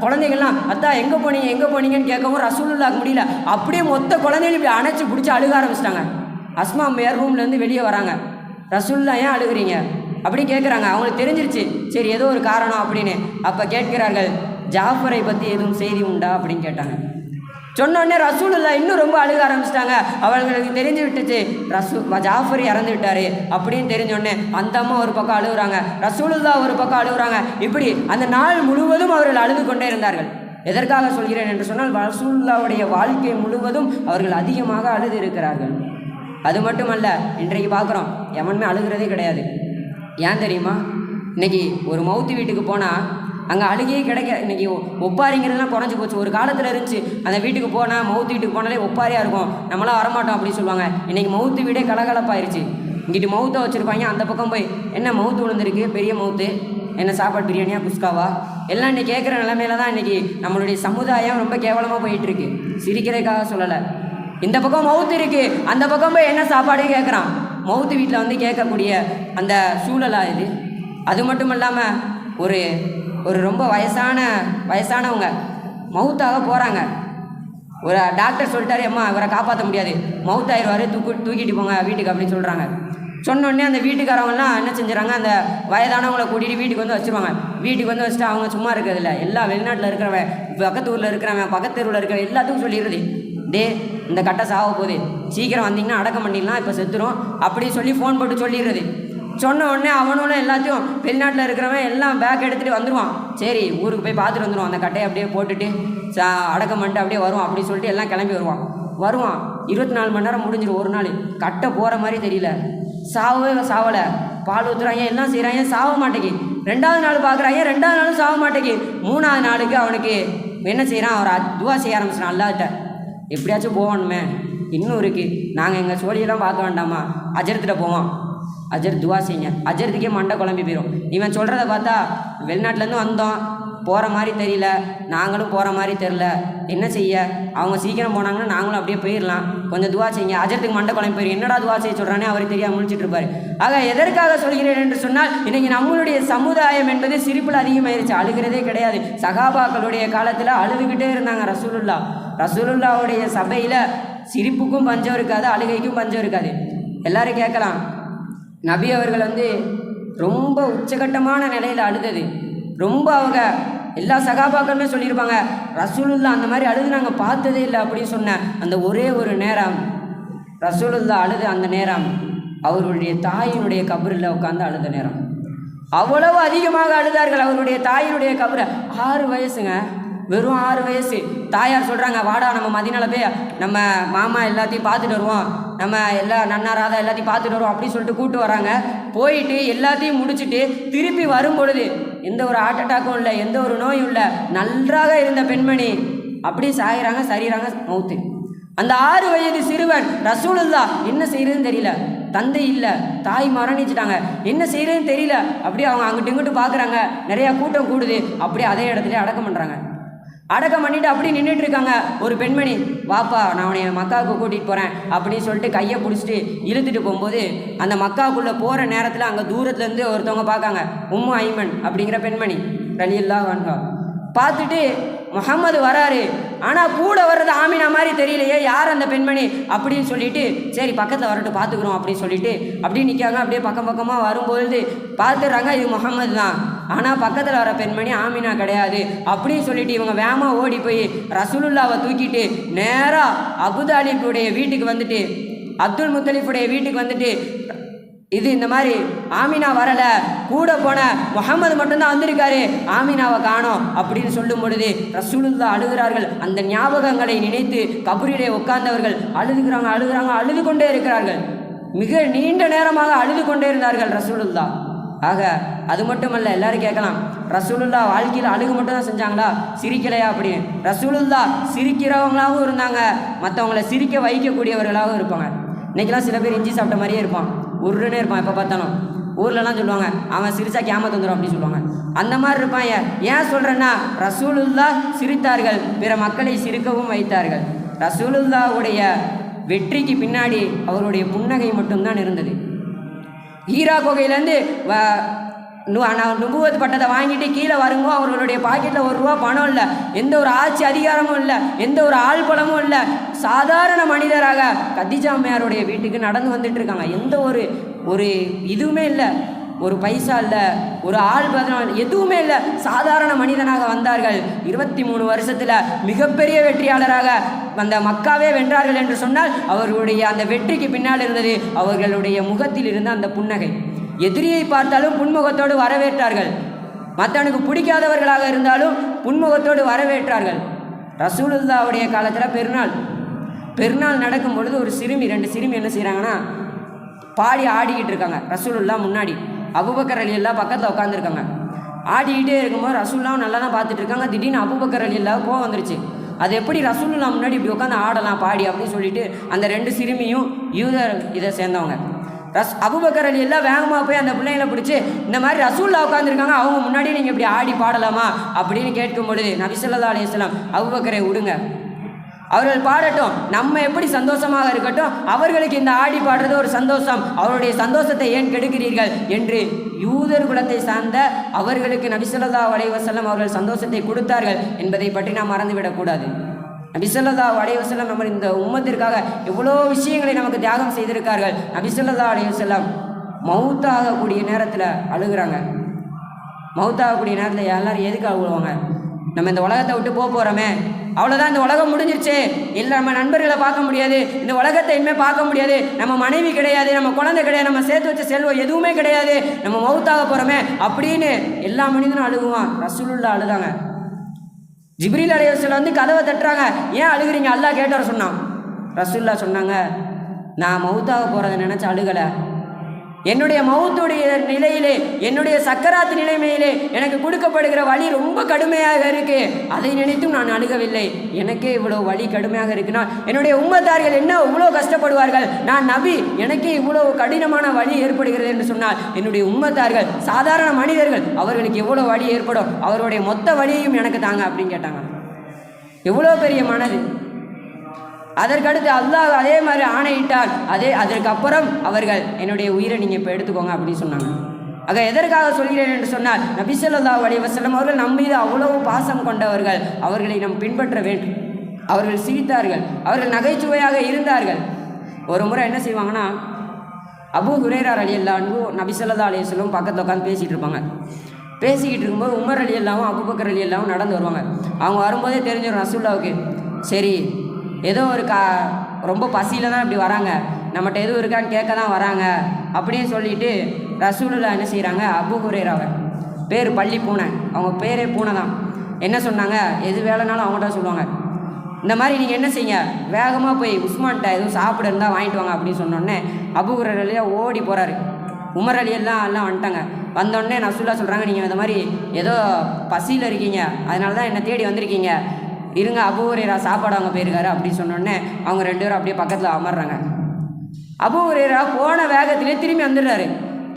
குழந்தைகள்லாம் அத்தா எங்கே போனீங்கன்னு கேட்கவும் ரசூலுல்லாஹ்க்கு முடியல. அப்படியே மொத்த குழந்தைகளும் இப்படி அணைச்சி பிடிச்சி அழுக ஆரம்பிச்சிட்டாங்க. அஸ்மா அம்மையார் ரூம்லேருந்து வெளியே வராங்க. ரசூலுல்லாஹ் ஏன் அழுகிறீங்க அப்படி கேட்குறாங்க. அவங்களுக்கு தெரிஞ்சிருச்சு, சரி ஏதோ ஒரு காரணம் அப்படின்னு. அப்போ கேட்கிறார்கள், ஜாஃபரை பற்றி எதுவும் செய்தி உண்டா அப்படின்னு கேட்டாங்க. சொன்னோடனே ரசூலுல்லாஹ் இன்னும் ரொம்ப அழுக ஆரம்பிச்சிட்டாங்க. அவர்களுக்கு தெரிஞ்சு விட்டுச்சு ஜாஃபர் இறந்து விட்டாரு அப்படின்னு தெரிஞ்சோடனே அந்த அம்மா ஒரு பக்கம் அழுகுறாங்க, ரசூலுல்லாஹ் ஒரு பக்கம் அழுகுறாங்க. இப்படி அந்த நாள் முழுவதும் அவர்கள் அழுது கொண்டே இருந்தார்கள். எதற்காக சொல்கிறேன் என்று சொன்னால், ரசூலுல்லாஹ்வுடைய வாழ்க்கை முழுவதும் அவர்கள் அதிகமாக அழுது இருக்கிறார்கள். அது மட்டுமல்ல, இன்றைக்கு பார்க்குறோம் எவனுமே அழுகிறதே கிடையாது. ஏன் தெரியுமா? இன்றைக்கி ஒரு மவுத்து வீட்டுக்கு போனால் அங்கே அழுகையே கிடைக்க, இன்றைக்கி ஒப்பாரிங்கிறதுலாம் குறைஞ்சி போச்சு. ஒரு காலத்தில் இருந்துச்சு, அந்த வீட்டுக்கு போனால் மவுத்து வீட்டுக்கு போனாலே ஒப்பாரியாக இருக்கும், நம்மளாம் வரமாட்டோம் அப்படின்னு சொல்லுவாங்க. இன்றைக்கி மவுத்து வீடே கலகலப்பாயிருச்சு. இங்கிட்டு மவுத்தை வச்சுருப்பாங்க, அந்த பக்கம் போய் என்ன மவுத்து விழுந்திருக்கு, பெரிய மவுத்து, என்ன சாப்பாடு பிரியாணியா குஸ்காவா எல்லாம் இன்றைக்கி கேட்குற நிலைமையில தான் இன்றைக்கி நம்மளுடைய சமுதாயம் ரொம்ப கேவலமாக போயிட்டுருக்கு. சிரிக்கிறதுக்காக சொல்லலை. இந்த பக்கம் மவுத்து இருக்குது, அந்த பக்கம் போய் என்ன சாப்பாடே கேட்குறான். மவுத்து வீட்டில் வந்து கேட்கக்கூடிய அந்த சூழலாக இது. அது மட்டும் இல்லாமல் ஒரு ரொம்ப வயசானவங்க மவுத்தாக போகிறாங்க. ஒரு டாக்டர் சொல்லிட்டாரு, அம்மா இவரை காப்பாற்ற முடியாது, மவுத்தாயிருவார், தூக்கிட்டு போங்க வீட்டுக்கு அப்படின்னு சொல்கிறாங்க. சொன்னோடனே அந்த வீட்டுக்காரவங்கலாம் என்ன செஞ்சுறாங்க, அந்த வயதானவங்களை கூட்டிகிட்டு வீட்டுக்கு வந்து வச்சுருவாங்க. வீட்டுக்கு வந்து வச்சுட்டு அவங்க சும்மா இருக்கிறதில்ல, எல்லா வெளிநாட்டில் இருக்கிறவன், பக்கத்து ஊரில் இருக்கிறவன், பக்கத்து தெருவில் இருக்கிறவன் எல்லாத்துக்கும் சொல்லிடுறது, டே இந்த கட்டை சாக போகுது, சீக்கிரம் வந்தீங்கன்னா அடக்கம் பண்ணிடலாம், இப்போ செத்துரும் அப்படின்னு சொல்லி ஃபோன் போட்டு சொல்லிடுறது. சொன்ன உடனே அவனோட எல்லாத்தையும் வெளிநாட்டில் இருக்கிறவன் எல்லாம் பேக் எடுத்துகிட்டு வந்துடுவான். சரி ஊருக்கு போய் பார்த்துட்டு வந்துடுவான், அந்த கட்டையை அப்படியே போட்டுட்டு அடக்கம் பண்ணிட்டு அப்படியே வருவான் அப்படின்னு சொல்லிட்டு எல்லாம் கிளம்பி வருவான். 24 மணி நேரம் முடிஞ்சிடும். ஒரு நாள் கட்டை போகிற மாதிரி தெரியல, சாவலை, பால் ஊற்றுறாங்க, எல்லாம் செய்கிறாங்க, சாவ மாட்டேங்கி. 2வது நாள் பார்க்குறாங்க, 2வது நாளும் சாவ மாட்டேங்கி. 3வது நாளுக்கு அவனுக்கு என்ன செய்கிறான், அவர் துவா செய்ய ஆரம்பிச்சிடான். அல்லாஹ்ட்ட எப்படியாச்சும் போகணுமே, இன்னும் இருக்குது, நாங்கள் எங்கள் சோழியெல்லாம் பார்க்க வேண்டாமா, அஜரத்திட்ட போவோம், அஜர் துவா செய்யுங்க. அஜரத்துக்கே மண்டை குழம்பி போயிடும். இவன் சொல்கிறத பார்த்தா வெளிநாட்டிலேருந்து வந்தோம், போகிற மாதிரி தெரியல, நாங்களும் போகிற மாதிரி தெரில, என்ன செய்ய? அவங்க சீக்கிரம் போனாங்கன்னா நாங்களும் அப்படியே போயிடலாம், கொஞ்சம் துவா செய்யுங்க. அஜரத்துக்கு மண்டை குழம்பு போயிரு, என்னடா துவா செய்ய சொல்கிறானே அவர் தெரியாமல் முடிச்சுட்டு இருப்பார். ஆக எதற்காக சொல்கிறேன் என்று சொன்னால், இன்றைக்கி நம்மளுடைய சமுதாயம் என்பது சிரிப்பில் அதிகமாயிருச்சு, அழுகிறதே கிடையாது. சகாபாக்களுடைய காலத்தில் அழுதுகிட்டே இருந்தாங்க. ரசூலுல்லாவுடைய சபையில் சிரிப்புக்கும் பஞ்சம் இருக்காது, அழுகைக்கும் பஞ்சம் இருக்காது. எல்லாரும் கேட்கலாம், நபி அவர்கள் ரொம்ப உச்சகட்டமான நிலையில் அழுதது, ரொம்ப அவங்க எல்லா சகாபாக்களுமே சொல்லியிருப்பாங்க, ரசூலுல்லா அந்த மாதிரி அழுது நாங்கள் பார்த்ததே இல்லை அப்படின்னு சொன்ன அந்த ஒரே ஒரு நேரம், ரசூலுல்லா அழுது அந்த நேரம் அவருடைய தாயினுடைய கபரில் உட்காந்து அழுத நேரம். அவ்வளவு அதிகமாக அழுதார்கள். அவருடைய தாயினுடைய கபரை 6 வயசுங்க, வெறும் 6 வயசு. தாயார் சொல்கிறாங்க, வாடா நம்ம மதினால போய் நம்ம மாமா எல்லாத்தையும் பார்த்துட்டு வருவோம், நம்ம எல்லா நன்னா ராதா எல்லாத்தையும் பார்த்துட்டு வருவோம் அப்படின்னு சொல்லிட்டு கூப்பிட்டு வராங்க. போயிட்டு எல்லாத்தையும் முடிச்சுட்டு திருப்பி வரும்பொழுது எந்த ஒரு ஹார்ட் அட்டாக்கும் இல்லை, எந்த ஒரு நோயும் இல்லை, நன்றாக இருந்த பெண்மணி அப்படி சாகிறாங்க, சரிகிறாங்க, மௌத்து. அந்த 6 வயது சிறுவன் ரசூலுல்லா என்ன செய்யறதுன்னு தெரியல, தந்தை இல்லை, தாய் மரணிச்சிட்டாங்க, என்ன செய்யறதுன்னு தெரியல. அப்படியே அவங்க அங்கிட்டு இங்கிட்டு பார்க்குறாங்க, நிறையா கூட்டம் கூடுது, அப்படியே அதே இடத்துல அடக்கம் பண்ணுறாங்க. அடக்கம் பண்ணிவிட்டு அப்படி நின்றுட்டு இருக்காங்க. ஒரு பெண்மணி, வாப்பா நான் உன்னை மக்காவுக்கு கூட்டிகிட்டு போகிறேன் அப்படின்னு சொல்லிட்டு கையை பிடிச்சிட்டு இழுத்துட்டு போகும்போது, அந்த மக்காவுக்குள்ளே போகிற நேரத்தில் அங்கே தூரத்துலேருந்து ஒருத்தவங்க பார்க்காங்க, உம்மு ஐமன் அப்படிங்கிற பெண்மணி ரலியல்லாஹு அன்ஹா. பார்த்துட்டு முஹம்மது வராரு, ஆனால் கூட வர்றது ஆமினா மாதிரி தெரியலையே, யார் அந்த பெண்மணி அப்படின்னு சொல்லிட்டு, சரி பக்கத்தில் வரட்டும் பார்த்துக்குறோம் அப்படின்னு சொல்லிட்டு அப்படியே நிற்காங்க. அப்படியே பக்கமாக வரும்பொழுது பார்த்துடுறாங்க, இது முஹம்மது தான், ஆனால் பக்கத்தில் வர பெண்மணி ஆமினா கிடையாது அப்படின்னு சொல்லிட்டு இவங்க வேகமாக ஓடி போய் ரசூலுல்லாவை தூக்கிட்டு நேராக அபுதாலிபுடைய வீட்டுக்கு வந்துட்டு, அப்துல் முத்தலிஃபுடைய வீட்டுக்கு வந்துட்டு, இது இந்த மாதிரி ஆமினா வரலை, கூட போன முஹம்மது மட்டும்தான் வந்திருக்காரு, ஆமினாவை காணோம் அப்படின்னு சொல்லும் பொழுது ரசூலுல்லாஹ் அழுகிறார்கள். அந்த ஞாபகங்களை நினைத்து கபரிலே உட்கார்ந்தவர்கள் அழுகிறாங்க, அழுது கொண்டே இருக்கிறார்கள். மிக நீண்ட நேரமாக அழுது கொண்டே இருந்தார்கள் ரசூலுல்லாஹ். ஆக அது மட்டுமல்ல, எல்லாரும் கேட்கலாம், ரசூலுல்லாஹ் வாழ்க்கையில் அழுகு மட்டும் தான் செஞ்சாங்களா, சிரிக்கலையா அப்படின்னு? ரசூலுல்லாஹ் சிரிக்கிறவங்களாகவும் இருந்தாங்க, மற்றவங்களை சிரிக்க வைக்கக்கூடியவர்களாகவும் இருப்பாங்க. இன்றைக்கெல்லாம் சில பேர் இஞ்சி சாப்பிட்ட மாதிரியே இருப்பான், உருன்னே இருப்பான். எப்போ பார்த்தாலும் ஊர்லலாம் சொல்லுவாங்க, அவன் சிரிச்சா கேமத்து வந்துடும் அப்படின்னு சொல்லுவாங்க. அந்த மாதிரி இருப்பான். ஏன் சொல்கிறேன்னா, ரசூலுல்லாஹ் சிரித்தார்கள், பிற மக்களை சிரிக்கவும் வைத்தார்கள். ரசூலுல்லாஹ்வுடைய வெற்றிக்கு பின்னாடி அவருடைய புன்னகை மட்டும்தான் இருந்தது. ஹீரா குகையிலேருந்து நுபுவத் பட்டத்தை வாங்கிட்டு கீழே வருங்கோ, அவர்களுடைய பாக்கெட்டில் ₹1 பணம் இல்லை, எந்த ஒரு ஆட்சி அதிகாரமும் இல்லை, எந்த ஒரு ஆள் பலமும் இல்லை, சாதாரண மனிதராக கதீஜா அம்மையாருடைய வீட்டுக்கு நடந்து வந்துட்டு இருக்காங்க. எந்த ஒரு இதுவுமே இல்லை, ஒரு பைசா இல்லை, ஒரு ஆள் பலம் எதுவுமே இல்லை, சாதாரண மனிதனாக வந்தார்கள். 23 வருஷத்தில் மிகப்பெரிய வெற்றியாளராக அந்த மக்காவே வென்றார்கள் என்று சொன்னால் அவர்களுடைய அந்த வெற்றிக்கு பின்னால் இருந்தது அவர்களுடைய முகத்தில் இருந்த அந்த புன்னகை. எதிரியை பார்த்தாலும் புன்முகத்தோடு வரவேற்றார்கள், மற்றவனுக்கு பிடிக்காதவர்களாக இருந்தாலும் புன்முகத்தோடு வரவேற்றார்கள். ரசூலுல்லாவுடைய காலத்தில் பெருநாள் நடக்கும் பொழுது ஒரு சிறுமி, 2 சிறுமி என்ன செய்கிறாங்கன்னா பாடி ஆடிக்கிட்டு இருக்காங்க. ரசூலுல்லாஹ் முன்னாடி, அபூபக்கர் ரலியல்லாஹு பக்கத்தில் உட்காந்துருக்காங்க. ஆடிக்கிட்டே இருக்கும்போது ரசூலுல்லாஹ் நல்லா தான் பார்த்துட்டு இருக்காங்க. திடீர்னு அபூபக்கர் ரலியல்லாஹு கோவம் வந்துருச்சு. அது எப்படி ரசூலுல்லாஹ் முன்னாடி இப்படி உட்காந்து ஆடலாம் பாடி அப்படின்னு சொல்லிட்டு அந்த 2 சிறுமியும் யூதர் இதை சேர்ந்தவங்க அபூபக்கர் ரலியல்லாஹு வேகமாக போய் அந்த பிள்ளைங்களை பிடிச்சி, இந்த மாதிரி ரசூலுல்லாஹ் உட்காந்துருக்காங்க, அவங்க முன்னாடி நீங்கள் இப்படி ஆடி பாடலாமா அப்படின்னு கேட்கும் பொழுது நபி ஸல்லல்லாஹு அலைஹி வஸல்லம், அபூபக்கரை விடுங்க, அவர்கள் பாடட்டும், நம்ம எப்படி சந்தோஷமாக இருக்கட்டும், அவர்களுக்கு இந்த ஆடி பாடுறது ஒரு சந்தோஷம், அவருடைய சந்தோஷத்தை ஏன் கெடுக்கிறீர்கள் என்று யூதர் குலத்தை சார்ந்த அவர்களுக்கு நபி ஸல்லல்லாஹு அலைஹி வஸல்லம் அவர்கள் சந்தோஷத்தை கொடுத்தார்கள் என்பதை பற்றி நாம் மறந்துவிடக்கூடாது. நபி ஸல்லல்லாஹு அலைஹி வஸல்லம் நம்ம இந்த உம்மத்திற்காக எவ்வளோ விஷயங்களை நமக்கு தியாகம் செய்திருக்கார்கள். நபி ஸல்லல்லாஹு அலைஹி வஸல்லம் மௌத்தாகக்கூடிய நேரத்தில் அழுகிறாங்க. மௌத்தாகக்கூடிய நேரத்தில் எல்லாரும் எதுக்கு அழுவாங்க? நம்ம இந்த உலகத்தை விட்டு போகிறோமே, அவ்வளோதான், இந்த உலகம் முடிஞ்சிருச்சு, இல்லை நம்ம நண்பர்களை பார்க்க முடியாது, இந்த உலகத்தை இனிமேல் பார்க்க முடியாது, நம்ம மனைவி கிடையாது, நம்ம குழந்தை கிடையாது, நம்ம சேர்த்து வச்ச செல்வம் எதுவுமே கிடையாது, நம்ம மௌத்தாக போகிறோமே அப்படின்னு எல்லா மனிதனும் அழுகுவான். ரசூலுல்லாஹ் அழுதாங்க. ஜிப்ரீல் அலைஹிஸ்ஸலாம் கதவை தட்டுறாங்க, ஏன் அழுகிறீங்க, அல்லாஹ் கேட்டார் சொன்னான். ரசூலுல்லாஹ் சொன்னாங்க, நான் மௌத்தாக போகிறத நினச்சி அழுகலை, என்னுடைய மௌத்துடைய நிலையிலே, என்னுடைய சக்கராத்து நிலைமையிலே எனக்கு கொடுக்கப்படுகிற வழி ரொம்ப கடுமையாக இருக்கு. அதை நினைத்தும் நான் அழுகவில்லை. எனக்கே இவ்வளோ வழி கடுமையாக இருக்குன்னா என்னுடைய உம்மத்தார்கள் என்ன இவ்வளோ கஷ்டப்படுவார்கள். நான் நபி, எனக்கே இவ்வளோ கடினமான வழி ஏற்படுகிறது என்று சொன்னால் என்னுடைய உம்மத்தார்கள் சாதாரண மனிதர்கள், அவர்களுக்கு எவ்வளோ வழி ஏற்படும், அவருடைய மொத்த வழியையும் எனக்கு தாங்க அப்படின்னு கேட்டாங்க. எவ்வளோ பெரிய மனது. அதற்கடுத்து அல்லாஹ் அதே மாதிரி ஆணையிட்டால் அதற்கப்புறம் அவர்கள் என்னுடைய உயிரை நீங்கள் இப்போ எடுத்துக்கோங்க அப்படின்னு சொன்னாங்க. ஆக எதற்காக சொல்கிறேன் என்று சொன்னால், நபி ஸல்லல்லாஹு அலைஹி வஸல்லம் அவர்கள் நம் மீது அவ்வளவு பாசம் கொண்டவர்கள். அவர்களை நாம் பின்பற்ற வேண்டும். அவர்கள் சிரித்தார்கள், அவர்கள் நகைச்சுவையாக இருந்தார்கள். ஒரு முறை என்ன செய்வாங்கன்னா, அபூ ஹுரைரா ரலியல்லாஹு அன்ஹு நபி ஸல்லல்லாஹு அலைஹி வஸல்லம் பக்கத்தில் உட்காந்து பேசிகிட்டு இருப்பாங்க. பேசிக்கிட்டு இருக்கும்போது உமர் ரலியல்லாஹு அபூபக்கர் ரலியல்லாஹு நடந்து வருவாங்க. அவங்க வரும்போதே தெரிஞ்சிடும் ரசூலுல்லாஹ்வுக்கு, சரி ஏதோ ஒரு ரொம்ப பசியில் தான் இப்படி வராங்க, நம்மகிட்ட எதுவும் இருக்கான்னு கேட்க தான் வராங்க அப்படின்னு சொல்லிட்டு ரசூலுல்லாஹ் என்ன செய்கிறாங்க, அபூ ஹுரைராவை, பேர் பள்ளி பூனை, அவங்க பேரே பூனை தான், என்ன சொன்னாங்க, எது வேலைனாலும் அவங்கள்ட்ட சொல்லுவாங்க, இந்த மாதிரி நீங்கள் என்ன செய்யுங்க, வேகமாக போய் உஸ்மான்கிட்ட எதுவும் சாப்பிட இருந்தால் வாங்கிட்டு வாங்க அப்படின்னு சொன்னோடனே அபூ ஹுரைரா ஓடி போகிறாரு. உமர் அலி எல்லாம் வந்துட்டாங்க. வந்தோடனே ரசூலுல்லாஹ் சொல்கிறாங்க, நீங்கள் இந்த மாதிரி ஏதோ பசியில் இருக்கீங்க, அதனால தான் என்னை தேடி வந்திருக்கீங்க, இருங்க அபூ ஹுரைரா சாப்பாடு அவங்க போயிருக்காரு அப்படின்னு சொன்னோடனே அவங்க ரெண்டு பேரும் அப்படியே பக்கத்தில் அமர்றாங்க. அபூ ஹுரைரா போன வேகத்திலே திரும்பி வந்துடுறாரு.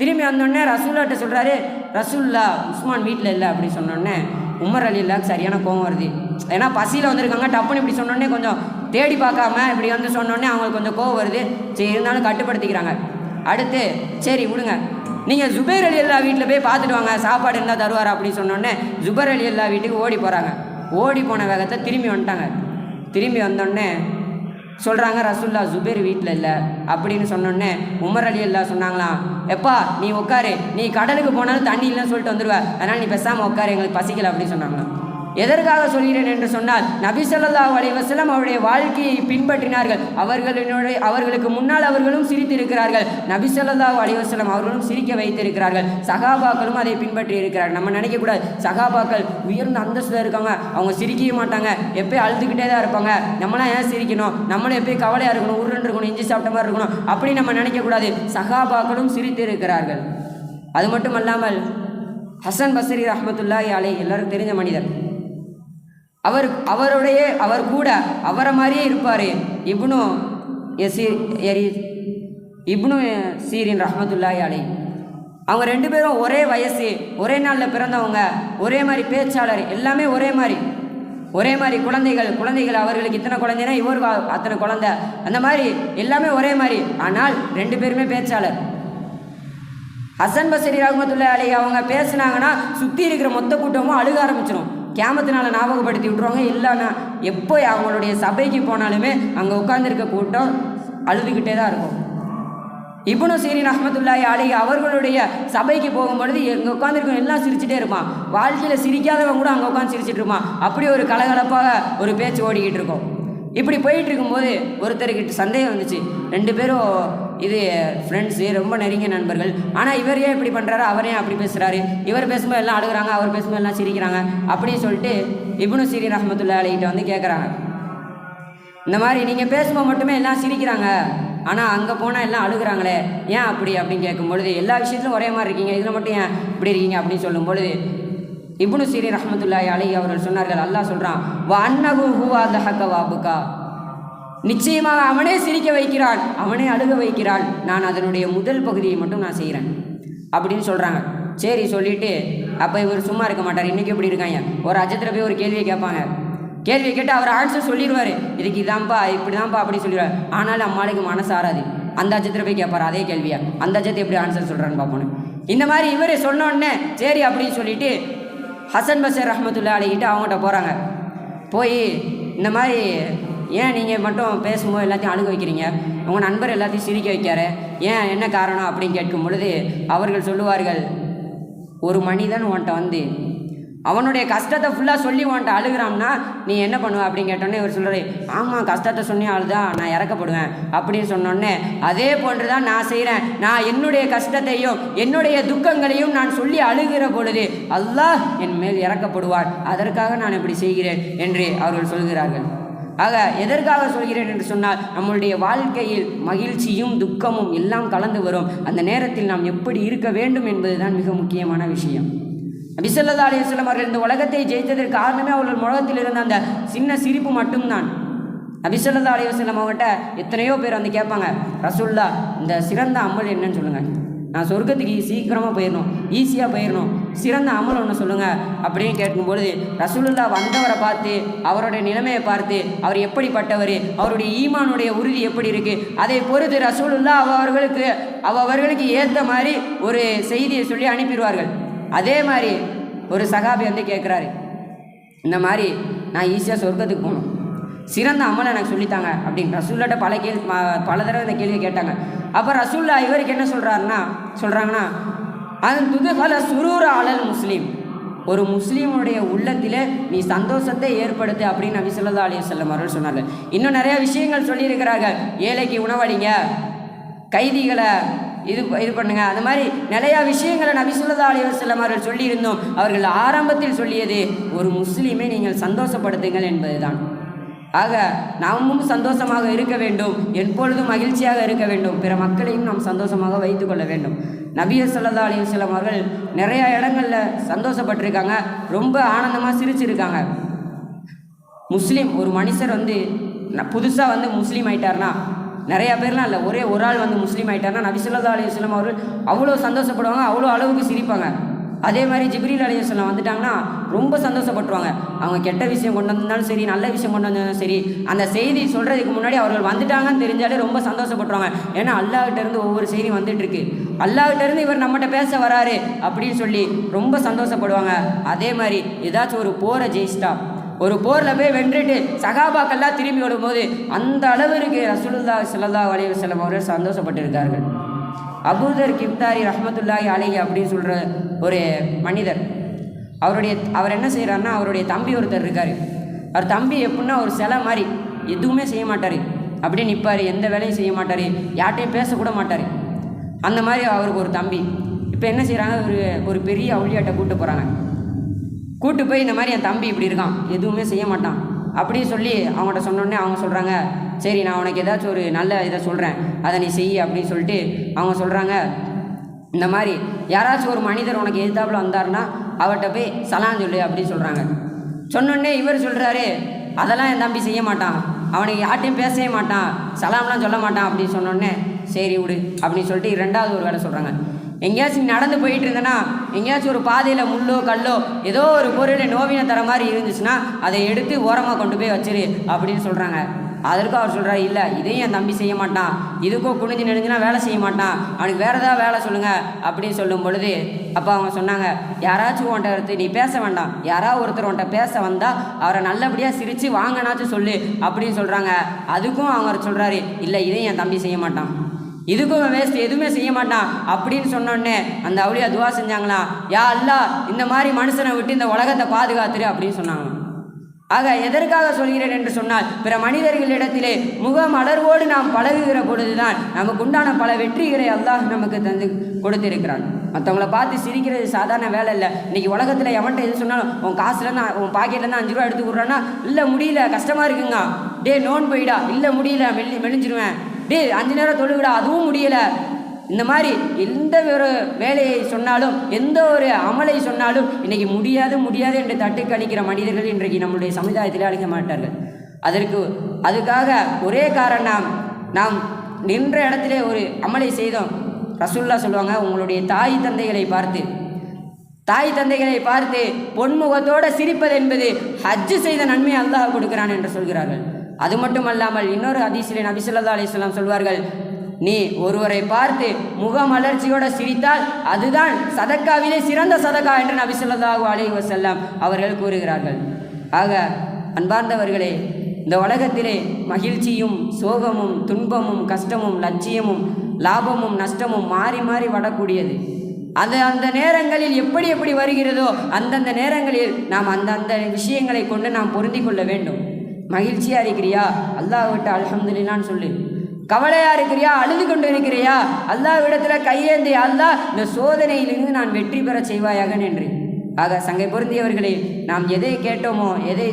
திரும்பி வந்தோடனே ரசூலுல்லாஹ்ட்ட சொல்கிறாரு, ரசூலுல்லாஹ் உஸ்மான் வீட்டில் இல்லை அப்படின்னு சொன்னோடனே உமர் ரலியல்லாஹு சரியான கோவம் வருது. ஏன்னா பசியில் வந்திருக்காங்க, டப்புன்னு இப்படி சொன்னோடனே கொஞ்சம் தேடி பார்க்காம இப்படி வந்து சொன்னோடனே அவங்களுக்கு கொஞ்சம் கோவம் வருது. சரி இருந்தாலும் கட்டுப்படுத்திக்கிறாங்க. அடுத்து சரி விடுங்க, நீங்கள் ஜுபைர் ரலியல்லாஹு வீட்டில் போய் பார்த்துட்டு வாங்க, சாப்பாடு இருந்தால் தருவார் அப்படின்னு சொன்னோடனே ஜுபைர் ரலியல்லாஹு வீட்டுக்கு ஓடி போகிறாங்க. ஓடி போன வேகத்தை திரும்பி வந்துட்டாங்க. திரும்பி வந்தோடனே சொல்கிறாங்க, ரசூலுல்லாஹ் ஜுபைர் வீட்டில் இல்லை அப்படின்னு சொன்னோடனே உமர் ரலியல்லாஹு சொன்னாங்களாம், எப்பா நீ உட்காரு, நீ கடலுக்கு போனாலும் தண்ணி இல்லைன்னு சொல்லிட்டு வந்துடுவ, அதனால் நீ பேசாமல் உட்காரு, எங்களுக்கு பசிக்கலை அப்படின்னு சொன்னாங்களாம். எதற்காக சொல்கிறேன் என்று சொன்னால், நபி ஸல்லல்லாஹு அலைஹி வஸல்லம் அவருடைய வாழ்க்கையை பின்பற்றினார்கள். அவர்களுக்கு முன்னால் அவர்களும் சிரித்திருக்கிறார்கள். நபி ஸல்லல்லாஹு அலைஹி வஸல்லம் அவர்களும் சிரிக்க வைத்திருக்கிறார்கள். சகாபாக்களும் அதை பின்பற்றி இருக்கிறார்கள். நம்ம நினைக்கக்கூடாது சகாபாக்கள் உயர்ந்த அந்தஸ்தில் இருக்காங்க, அவங்க சிரிக்கவே மாட்டாங்க, எப்போயும் அழுதுகிட்டே தான் இருப்பாங்க, நம்மளாம் ஏன் சிரிக்கணும், நம்மளும் எப்போயும் கவலையாக இருக்கணும், உருண்டு இருக்கணும், இஞ்சி சாப்பிட்ட மாதிரி இருக்கணும் அப்படி நம்ம நினைக்கக்கூடாது. சகாபாக்களும் சிரித்து இருக்கிறார்கள். அது மட்டும் அல்லாமல் ஹசன் பஸ்ரி ரஹ்மத்துல்லாஹி அலைஹி எல்லாருக்கும் தெரிஞ்ச மனிதர். அவர் கூட அவரை மாதிரியே இருப்பார் இப்னு சீரின் ரஹ்மத்துல்லாஹி அலைஹி. அவங்க ரெண்டு பேரும் ஒரே வயசு, ஒரே நாளில் பிறந்தவங்க, ஒரே மாதிரி பேச்சாளர், எல்லாமே ஒரே மாதிரி குழந்தைகள் அவர்களுக்கு இத்தனை குழந்தைனா இவருக்கு அத்தனை குழந்தை, அந்த மாதிரி எல்லாமே ஒரே மாதிரி. ஆனால் ரெண்டு பேருமே பேச்சாளர். ஹசன் பஸ்ரி ரஹ்மத்துல்லாஹி அலைஹி அவங்க பேசுனாங்கன்னா சுற்றி இருக்கிற மொத்த கூட்டமும் அழுக ஆரம்பிச்சிடும். கியாமத்தினால ஞாபகப்படுத்தி விட்ருவாங்க. இல்லைன்னா எப்போ அவங்களுடைய சபைக்கு போனாலுமே அங்கே உட்கார்ந்துருக்க கூட்டம் அழுதுகிட்டே தான் இருக்கும். இப்னு சீரின் ரஹ்மத்துல்லாஹி அலைஹி அவர்களுடைய சபைக்கு போகும்பொழுது எங்கே உட்காந்துருக்கவங்க எல்லாம் சிரிச்சுட்டே இருப்பான். வாழ்க்கையில் சிரிக்காதவங்க கூட அங்கே உட்காந்து சிரிச்சுட்டு இருப்பான். அப்படி ஒரு கலகலப்பாக ஒரு பேச்சு ஓடிக்கிட்டு இருக்கும். இப்படி போயிட்டு இருக்கும்போது ஒருத்தருக்கிட்ட சந்தேகம் வந்துச்சு. ரெண்டு பேரும் இது ஃப்ரெண்ட்ஸு, ரொம்ப நெருங்கிய நண்பர்கள், ஆனால் இவர் ஏன் இப்படி பண்ணுறாரு, அவர் ஏன் அப்படி பேசுகிறாரு, இவர் பேசும்போது எல்லாம் அழுகுறாங்க, அவர் பேசும்போது எல்லாம் சிரிக்கிறாங்க அப்படின்னு சொல்லிட்டு இப்னு சீரின் ரஹ்மத்துல்லாஹி அலைஹிட்ட வந்து கேட்குறாங்க. இந்த மாதிரி நீங்கள் பேசும்போது மட்டுமே எல்லாம் சிரிக்கிறாங்க, ஆனால் அங்கே போனால் எல்லாம் அழுகுறாங்களே, ஏன் அப்படின்னு கேட்கும்பொழுது, எல்லா விஷயத்திலும் ஒரே மாதிரி இருக்கீங்க, இதில் மட்டும் ஏன் இப்படி இருக்கீங்க அப்படின்னு சொல்லும்பொழுது இப்னு சீரின் ரஹ்மத்துல்லாஹி அலைஹி அவர்கள் சொன்னார்கள், அல்லாஹ் சொல்கிறான், வ அன்னஹு ஹுவ தஹக வ அபகா, நிச்சயமாக அவனே சிரிக்க வைக்கிறான், அவனே அழுக வைக்கிறான், நான் அதனுடைய முதல் பகுதியை மட்டும் நான் செய்கிறேன் அப்படின்னு சொல்கிறாங்க. சரி சொல்லிவிட்டு அப்போ இவர் சும்மா இருக்க மாட்டார். இன்றைக்கி எப்படி இருக்காங்க, ஒரு அஜத்தில் போய் ஒரு கேள்வியை கேட்பாங்க. கேள்வியை கேட்டு அவர் ஆன்சர் சொல்லிடுவார், இதுக்கு இதான்ப்பா இப்படி தான்ப்பா அப்படி சொல்லிடுவார். ஆனாலும் அம்மாளுக்கு மனசு ஆறாது. அந்த அஜத்தில் போய் கேட்பார் அதே கேள்வியா, அந்த அஜத்தை எப்படி ஆன்சர் சொல்கிறான்னு பார்ப்போன்னு. இந்த மாதிரி இவர் சொன்னோடனே சரி அப்படின்னு சொல்லிட்டு ஹசன் பஸ்ரி ரஹ்மத்துல்லாஹி அலைஹிட்ட அவங்ககிட்ட போகிறாங்க. போய் இந்த மாதிரி ஏன் நீங்கள் மட்டும் பேசும்போது எல்லாத்தையும் அழுக வைக்கிறீங்க, உங்கள் நண்பர் எல்லாத்தையும் சிரிக்க வைக்காரு, ஏன் என்ன காரணம் அப்படின்னு கேட்கும் பொழுது அவர்கள் சொல்லுவார்கள், ஒரு மனிதன் உன்ட்ட வந்து அவனுடைய கஷ்டத்தை ஃபுல்லாக சொல்லி உன்ட்ட அழுகிறான்னா நீ என்ன பண்ணுவ அப்படின்னு கேட்டோன்னே இவர் சொல்கிறாரு, ஆமாம் கஷ்டத்தை சொன்னே அழுதா நான் இறக்கப்படுவேன் அப்படின்னு சொன்னோடனே, அதே போன்று தான் நான் செய்கிறேன். நான் என்னுடைய கஷ்டத்தையும் என்னுடைய துக்கங்களையும் நான் சொல்லி அழுகிற பொழுது அல்லாஹ் என் மேல் இறக்கப்படுவான், அதற்காக நான் இப்படி செய்கிறேன் என்று அவர்கள் சொல்கிறார்கள். ஆக எதற்காக சொல்கிறேன் என்று சொன்னால், நம்மளுடைய வாழ்க்கையில் மகிழ்ச்சியும் துக்கமும் எல்லாம் கலந்து வரும். அந்த நேரத்தில் நாம் எப்படி இருக்க வேண்டும் என்பதுதான் மிக முக்கியமான விஷயம். நபி ஸல்லல்லாஹு அலைஹி வஸல்லம் அவர்கள் இந்த உலகத்தை ஜெயித்ததற்கு காரணமே அவர்கள் முகத்தில் இருந்த அந்த சின்ன சிரிப்பு மட்டும்தான். நபி ஸல்லல்லாஹு அலைஹி வஸல்லம் அவங்ககிட்ட எத்தனையோ பேர் வந்து கேட்பாங்க, ரசூலுல்லா இந்த சிறந்த அமல் என்னன்னு சொல்லுங்கள், நான் சொர்க்கத்துக்கு சீக்கிரமாக போயிடணும், ஈஸியாக போயிடணும், சிறந்த அமல் ஒன்று சொல்லுங்கள் அப்படின்னு கேட்கும்பொழுது ரசூலுல்லா வந்தவரை பார்த்து, அவருடைய நிலைமையை பார்த்து, அவர் எப்படிப்பட்டவர், அவருடைய ஈமானுடைய உறுதி எப்படி இருக்குது, அதை பொறுத்து ரசூலுல்லா அவர்களுக்கு ஏற்ற மாதிரி ஒரு செய்தியை சொல்லி அனுப்பிடுவார்கள். அதே மாதிரி ஒரு சகாபி வந்து கேட்குறாரு, இந்த மாதிரி நான் ஈஸியாக சொர்க்கத்துக்கு போகணும், சிறந்த அமலை எனக்கு சொல்லித்தாங்க அப்படின்னு ரசூல்லாட்ட பல தடவை இந்த கேள்வியை கேட்டாங்க. அப்போ ரசூல்லா இவருக்கு என்ன சொல்கிறாங்கன்னா அது துதுகல சுரூர அலல் முஸ்லீம், ஒரு முஸ்லீமுடைய உள்ளத்தில் நீ சந்தோஷத்தை ஏற்படுத்து அப்படின்னு நபி ஸல்லல்லாஹு அலைஹி வஸல்லம் அவர்கள் சொன்னார்கள். இன்னும் நிறையா விஷயங்கள் சொல்லியிருக்கிறார்கள். ஏழைக்கு உணவளிங்க, கைதிகளை இது பண்ணுங்க, அந்த மாதிரி நிறையா விஷயங்களை நபி ஸல்லல்லாஹு அலைஹி வஸல்லம் அவர்கள் சொல்லியிருந்தோம். அவர்கள் ஆரம்பத்தில் சொல்லியது ஒரு முஸ்லீமை நீங்கள் சந்தோஷப்படுத்துங்கள் என்பதுதான். ஆக நாமும் சந்தோஷமாக இருக்க வேண்டும், எப்பொழுதும் மகிழ்ச்சியாக இருக்க வேண்டும், பிற மக்களையும் நாம் சந்தோஷமாக வைத்து கொள்ள வேண்டும். நபி ஸல்லல்லாஹு அலைஹி வஸல்லம் அவர்கள் நிறையா இடங்களில் சந்தோஷப்பட்டிருக்காங்க, ரொம்ப ஆனந்தமாக சிரிச்சிருக்காங்க. ஒரு மனுஷர் வந்து புதுசாக வந்து முஸ்லீம் ஆயிட்டார்னா, நிறையா பேர்லாம் இல்லை, ஒரு ஆள் வந்து முஸ்லீம் ஆயிட்டார்னா நபி ஸல்லல்லாஹு அலைஹி வஸல்லம் அவர்கள் அவ்வளோ சந்தோஷப்படுவாங்க, அவ்வளோ அளவுக்கு சிரிப்பாங்க. அதே மாதிரி ஜிப்ரீல் அலைஹிஸ்ஸலாம் வந்துட்டாங்கன்னா ரொம்ப சந்தோஷப்பட்டுருவாங்க. அவங்க கெட்ட விஷயம் கொண்டு வந்திருந்தாலும் சரி, நல்ல விஷயம் கொண்டு வந்தாலும் சரி, அந்த செய்தி சொல்கிறதுக்கு முன்னாடி அவர்கள் வந்துட்டாங்கன்னு தெரிஞ்சாலே ரொம்ப சந்தோஷப்பட்டுருவாங்க. ஏன்னா அல்லாஹ்கிட்டேருந்து ஒவ்வொரு செய்தி வந்துட்டுருக்கு, அல்லாஹ்கிட்டேருந்து இவர் நம்மகிட்ட பேச வராரு அப்படின்னு சொல்லி ரொம்ப சந்தோஷப்படுவாங்க. அதே மாதிரி ஏதாச்சும் ஒரு போரை ஜெயிச்சிட்டா, ஒரு போரில் போய் வென்றுட்டு சகாபாக்கெல்லாம் திரும்பி வரும்போது அந்த அளவிற்கு ரசூலுல்லாஹி ஸல்லல்லாஹு அலைஹி வஸல்லம் அவர்கள் சந்தோஷப்பட்டிருக்கார்கள். அபூதர் கிப்தாரி ரஹ்மத்துல்லாஹி அலைஹி அப்படின்னு சொல்கிற ஒரு மனிதர், அவர் என்ன செய்கிறாருன்னா, அவருடைய தம்பி ஒருத்தர் இருக்கார். அவர் தம்பி எப்படின்னா ஒரு சிலை மாதிரி, எதுவுமே செய்ய மாட்டார், அப்படியே நிற்பார், எந்த வேலையும் செய்ய மாட்டார், யார்கிட்டையும் பேசக்கூட மாட்டார். அந்த மாதிரி அவருக்கு ஒரு தம்பி. இப்போ என்ன செய்கிறாங்க, ஒரு பெரிய அவுளியாட்டை கூப்பிட்டு போய் இந்த மாதிரி என் தம்பி இப்படி இருக்கான், எதுவுமே செய்ய மாட்டான் அப்படின்னு சொல்லி அவங்கள்ட்ட சொன்னோடனே அவங்க சொல்கிறாங்க, சரி நான் உனக்கு ஏதாச்சும் ஒரு நல்ல இதை சொல்கிறேன், அதை நீ செய் அப்படின்னு சொல்லிட்டு அவங்க சொல்கிறாங்க, இந்த மாதிரி யாராச்சும் ஒரு மனிதர் உனக்கு எதிர்த்தாப்புல வந்தாருன்னா அவர்கிட்ட போய் சலாம் சொல்லு அப்படின்னு சொல்கிறாங்க. சொன்னோடனே இவர் சொல்கிறாரு, அதெல்லாம் என் தம்பி செய்ய மாட்டான், அவனுக்கு யார்ட்டையும் பேசவே மாட்டான், சலாம்லாம் சொல்ல மாட்டான் அப்படின்னு சொன்னோடனே சரி விடு அப்படின்னு சொல்லிட்டு ரெண்டாவது ஒரு வேலை சொல்கிறாங்க. எங்கேயாச்சும் நடந்து போயிட்டு இருந்தேன்னா, எங்கேயாச்சும் ஒரு பாதையில் முள்ளோ கல்லோ ஏதோ ஒரு பொருளை நோவினை தர மாதிரி இருந்துச்சுன்னா அதை எடுத்து ஓரமாக கொண்டு போய் வச்சிரு அப்படின்னு சொல்கிறாங்க. அதற்கும் அவர் சொல்கிறார், இல்லை இதையும் என் தம்பி செய்ய மாட்டான், இதுக்கும் குனிஞ்சு நெடுஞ்சுனா வேலை செய்ய மாட்டான், அவனுக்கு வேறு ஏதாவது வேலை சொல்லுங்கள் அப்படின்னு சொல்லும் பொழுது அப்போ அவங்க சொன்னாங்க, யாராச்சும் உன்ட்ட நீ பேச வேண்டாம், யாராவது ஒருத்தர் உன்ட்ட பேச வந்தால் அவரை நல்லபடியாக சிரித்து வாங்கினாச்சும் சொல்லு அப்படின்னு சொல்கிறாங்க. அதுக்கும் அவங்க சொல்கிறாரு, இல்லை இதையும் என் தம்பி செய்ய மாட்டான், இதுக்கும் வேஸ்ட், எதுவுமே செய்ய மாட்டான் அப்படின்னு சொன்னோடனே அந்த அவுளியா துவா செஞ்சாங்களாம், யா அல்லாஹ் இந்த மாதிரி மனுஷனை விட்டு இந்த உலகத்தை பாதுகாத்துரு அப்படின்னு சொன்னாங்க. ஆக எதற்காக சொல்கிறேன் என்று சொன்னால், பிற மனிதர்களிடத்திலே முகமலர்வோடு நாம் பழகுகிற பொழுதுதான் நமக்கு உண்டான பல வெற்றிகளை அல்லாஹ் நமக்கு தந்து கொடுத்திருக்கிறான். மற்றவங்கள பார்த்து சிரிக்கிறது சாதாரண வேலை இல்லை. இன்றைக்கி உலகத்தில் எவன்ட்ட எது சொன்னாலும் உன் காசுலேருந்து உன் பாக்கெட்லேருந்து 5 ரூபா எடுத்து கொடுறான்னா, இல்லை முடியல கஷ்டமாக இருக்குங்க, டே நோன் போயிடா, இல்லை முடியல மெலிஞ்சிருவேன், டே 5 நேரம் தொழுவிடா, அதுவும் முடியலை. இந்த மாதிரி எந்த ஒரு வேலையை சொன்னாலும், எந்த ஒரு அமலை சொன்னாலும் இன்றைக்கி முடியாது என்று தட்டுக்கு அளிக்கிற மனிதர்கள் இன்றைக்கு நம்முடைய சமுதாயத்தில் அளிக்க மாட்டார்கள். அதுக்காக ஒரே காரணம், நாம் நின்ற இடத்திலே ஒரு அமலை செய்தோம். ரசூலுல்லாஹ் சொல்லுவாங்க, உங்களுடைய தாய் தந்தைகளை பார்த்து பொன்முகத்தோடு சிரிப்பது என்பது ஹஜ்ஜு செய்த நன்மை அல்லாஹ் கொடுக்கிறான் என்று சொல்கிறார்கள். அது மட்டும் அல்லாமல் இன்னொரு ஹதீஸிலே நபி ஸல்லல்லாஹு அலைஹி வஸல்லம் சொல்வார்கள், நீ ஒருவரை பார்த்து முகமலர்ச்சியோடு சிரித்தால் அதுதான் சதக்காவிலே சிறந்த சதக்கா என்று நபி ஸல்லல்லாஹு அலைஹி வஸல்லம் அவர்கள் கூறுகிறார்கள். ஆக அன்பார்ந்தவர்களே, இந்த உலகத்திலே மகிழ்ச்சியும் சோகமும் துன்பமும் கஷ்டமும் லட்சியமும் லாபமும் நஷ்டமும் மாறி மாறி வரக்கூடியது. அந்த நேரங்களில் எப்படி வருகிறதோ அந்தந்த நேரங்களில் நாம் அந்தந்த விஷயங்களை கொண்டு நாம் பொருந்தி கொள்ள வேண்டும். மகிழ்ச்சியாக இருக்கிறியா, அல்லாஹ்விட்ட அல்ஹம்துலில்லாஹ்னு சொல்லு. கவலையாக இருக்கிறியா, அழுது கொண்டு இருக்கிறியா, அல்லாஹ்விடத்தில் கையேந்தி, அல்லாஹ் இந்த சோதனையிலிருந்து நான் வெற்றி பெற செய்வாயாக என்று. ஆக சங்கை பொருந்தியவர்களே, நாம் எதை கேட்டோமோ எதை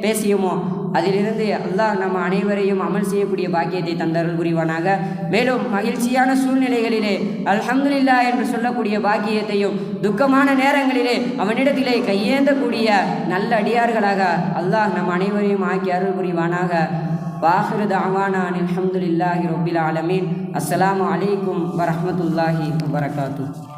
பேசியோமோ அதிலிருந்து அல்லாஹ் நம்ம அனைவரையும் அமல் செய்யக்கூடிய பாக்கியத்தை தந்தருள் புரிவானாக. மேலும் மகிழ்ச்சியான சூழ்நிலைகளிலே அல்ஹம்துலில்லாஹ் என்று சொல்லக்கூடிய பாக்கியத்தையும், துக்கமான நேரங்களிலே அவனிடத்திலே கையேந்தக்கூடிய நல்ல அடியார்களாக அல்லாஹ் நம் அனைவரையும் ஆக்கி அருள் புரிவானாக. வாஹிரு தஅவானா அல்ஹம்துலில்லாஹி ரப்பில் ஆலமீன். அஸ்ஸலாமு அலைக்கும் வரஹ்மத்துல்லாஹி வபரகாத்துஹு.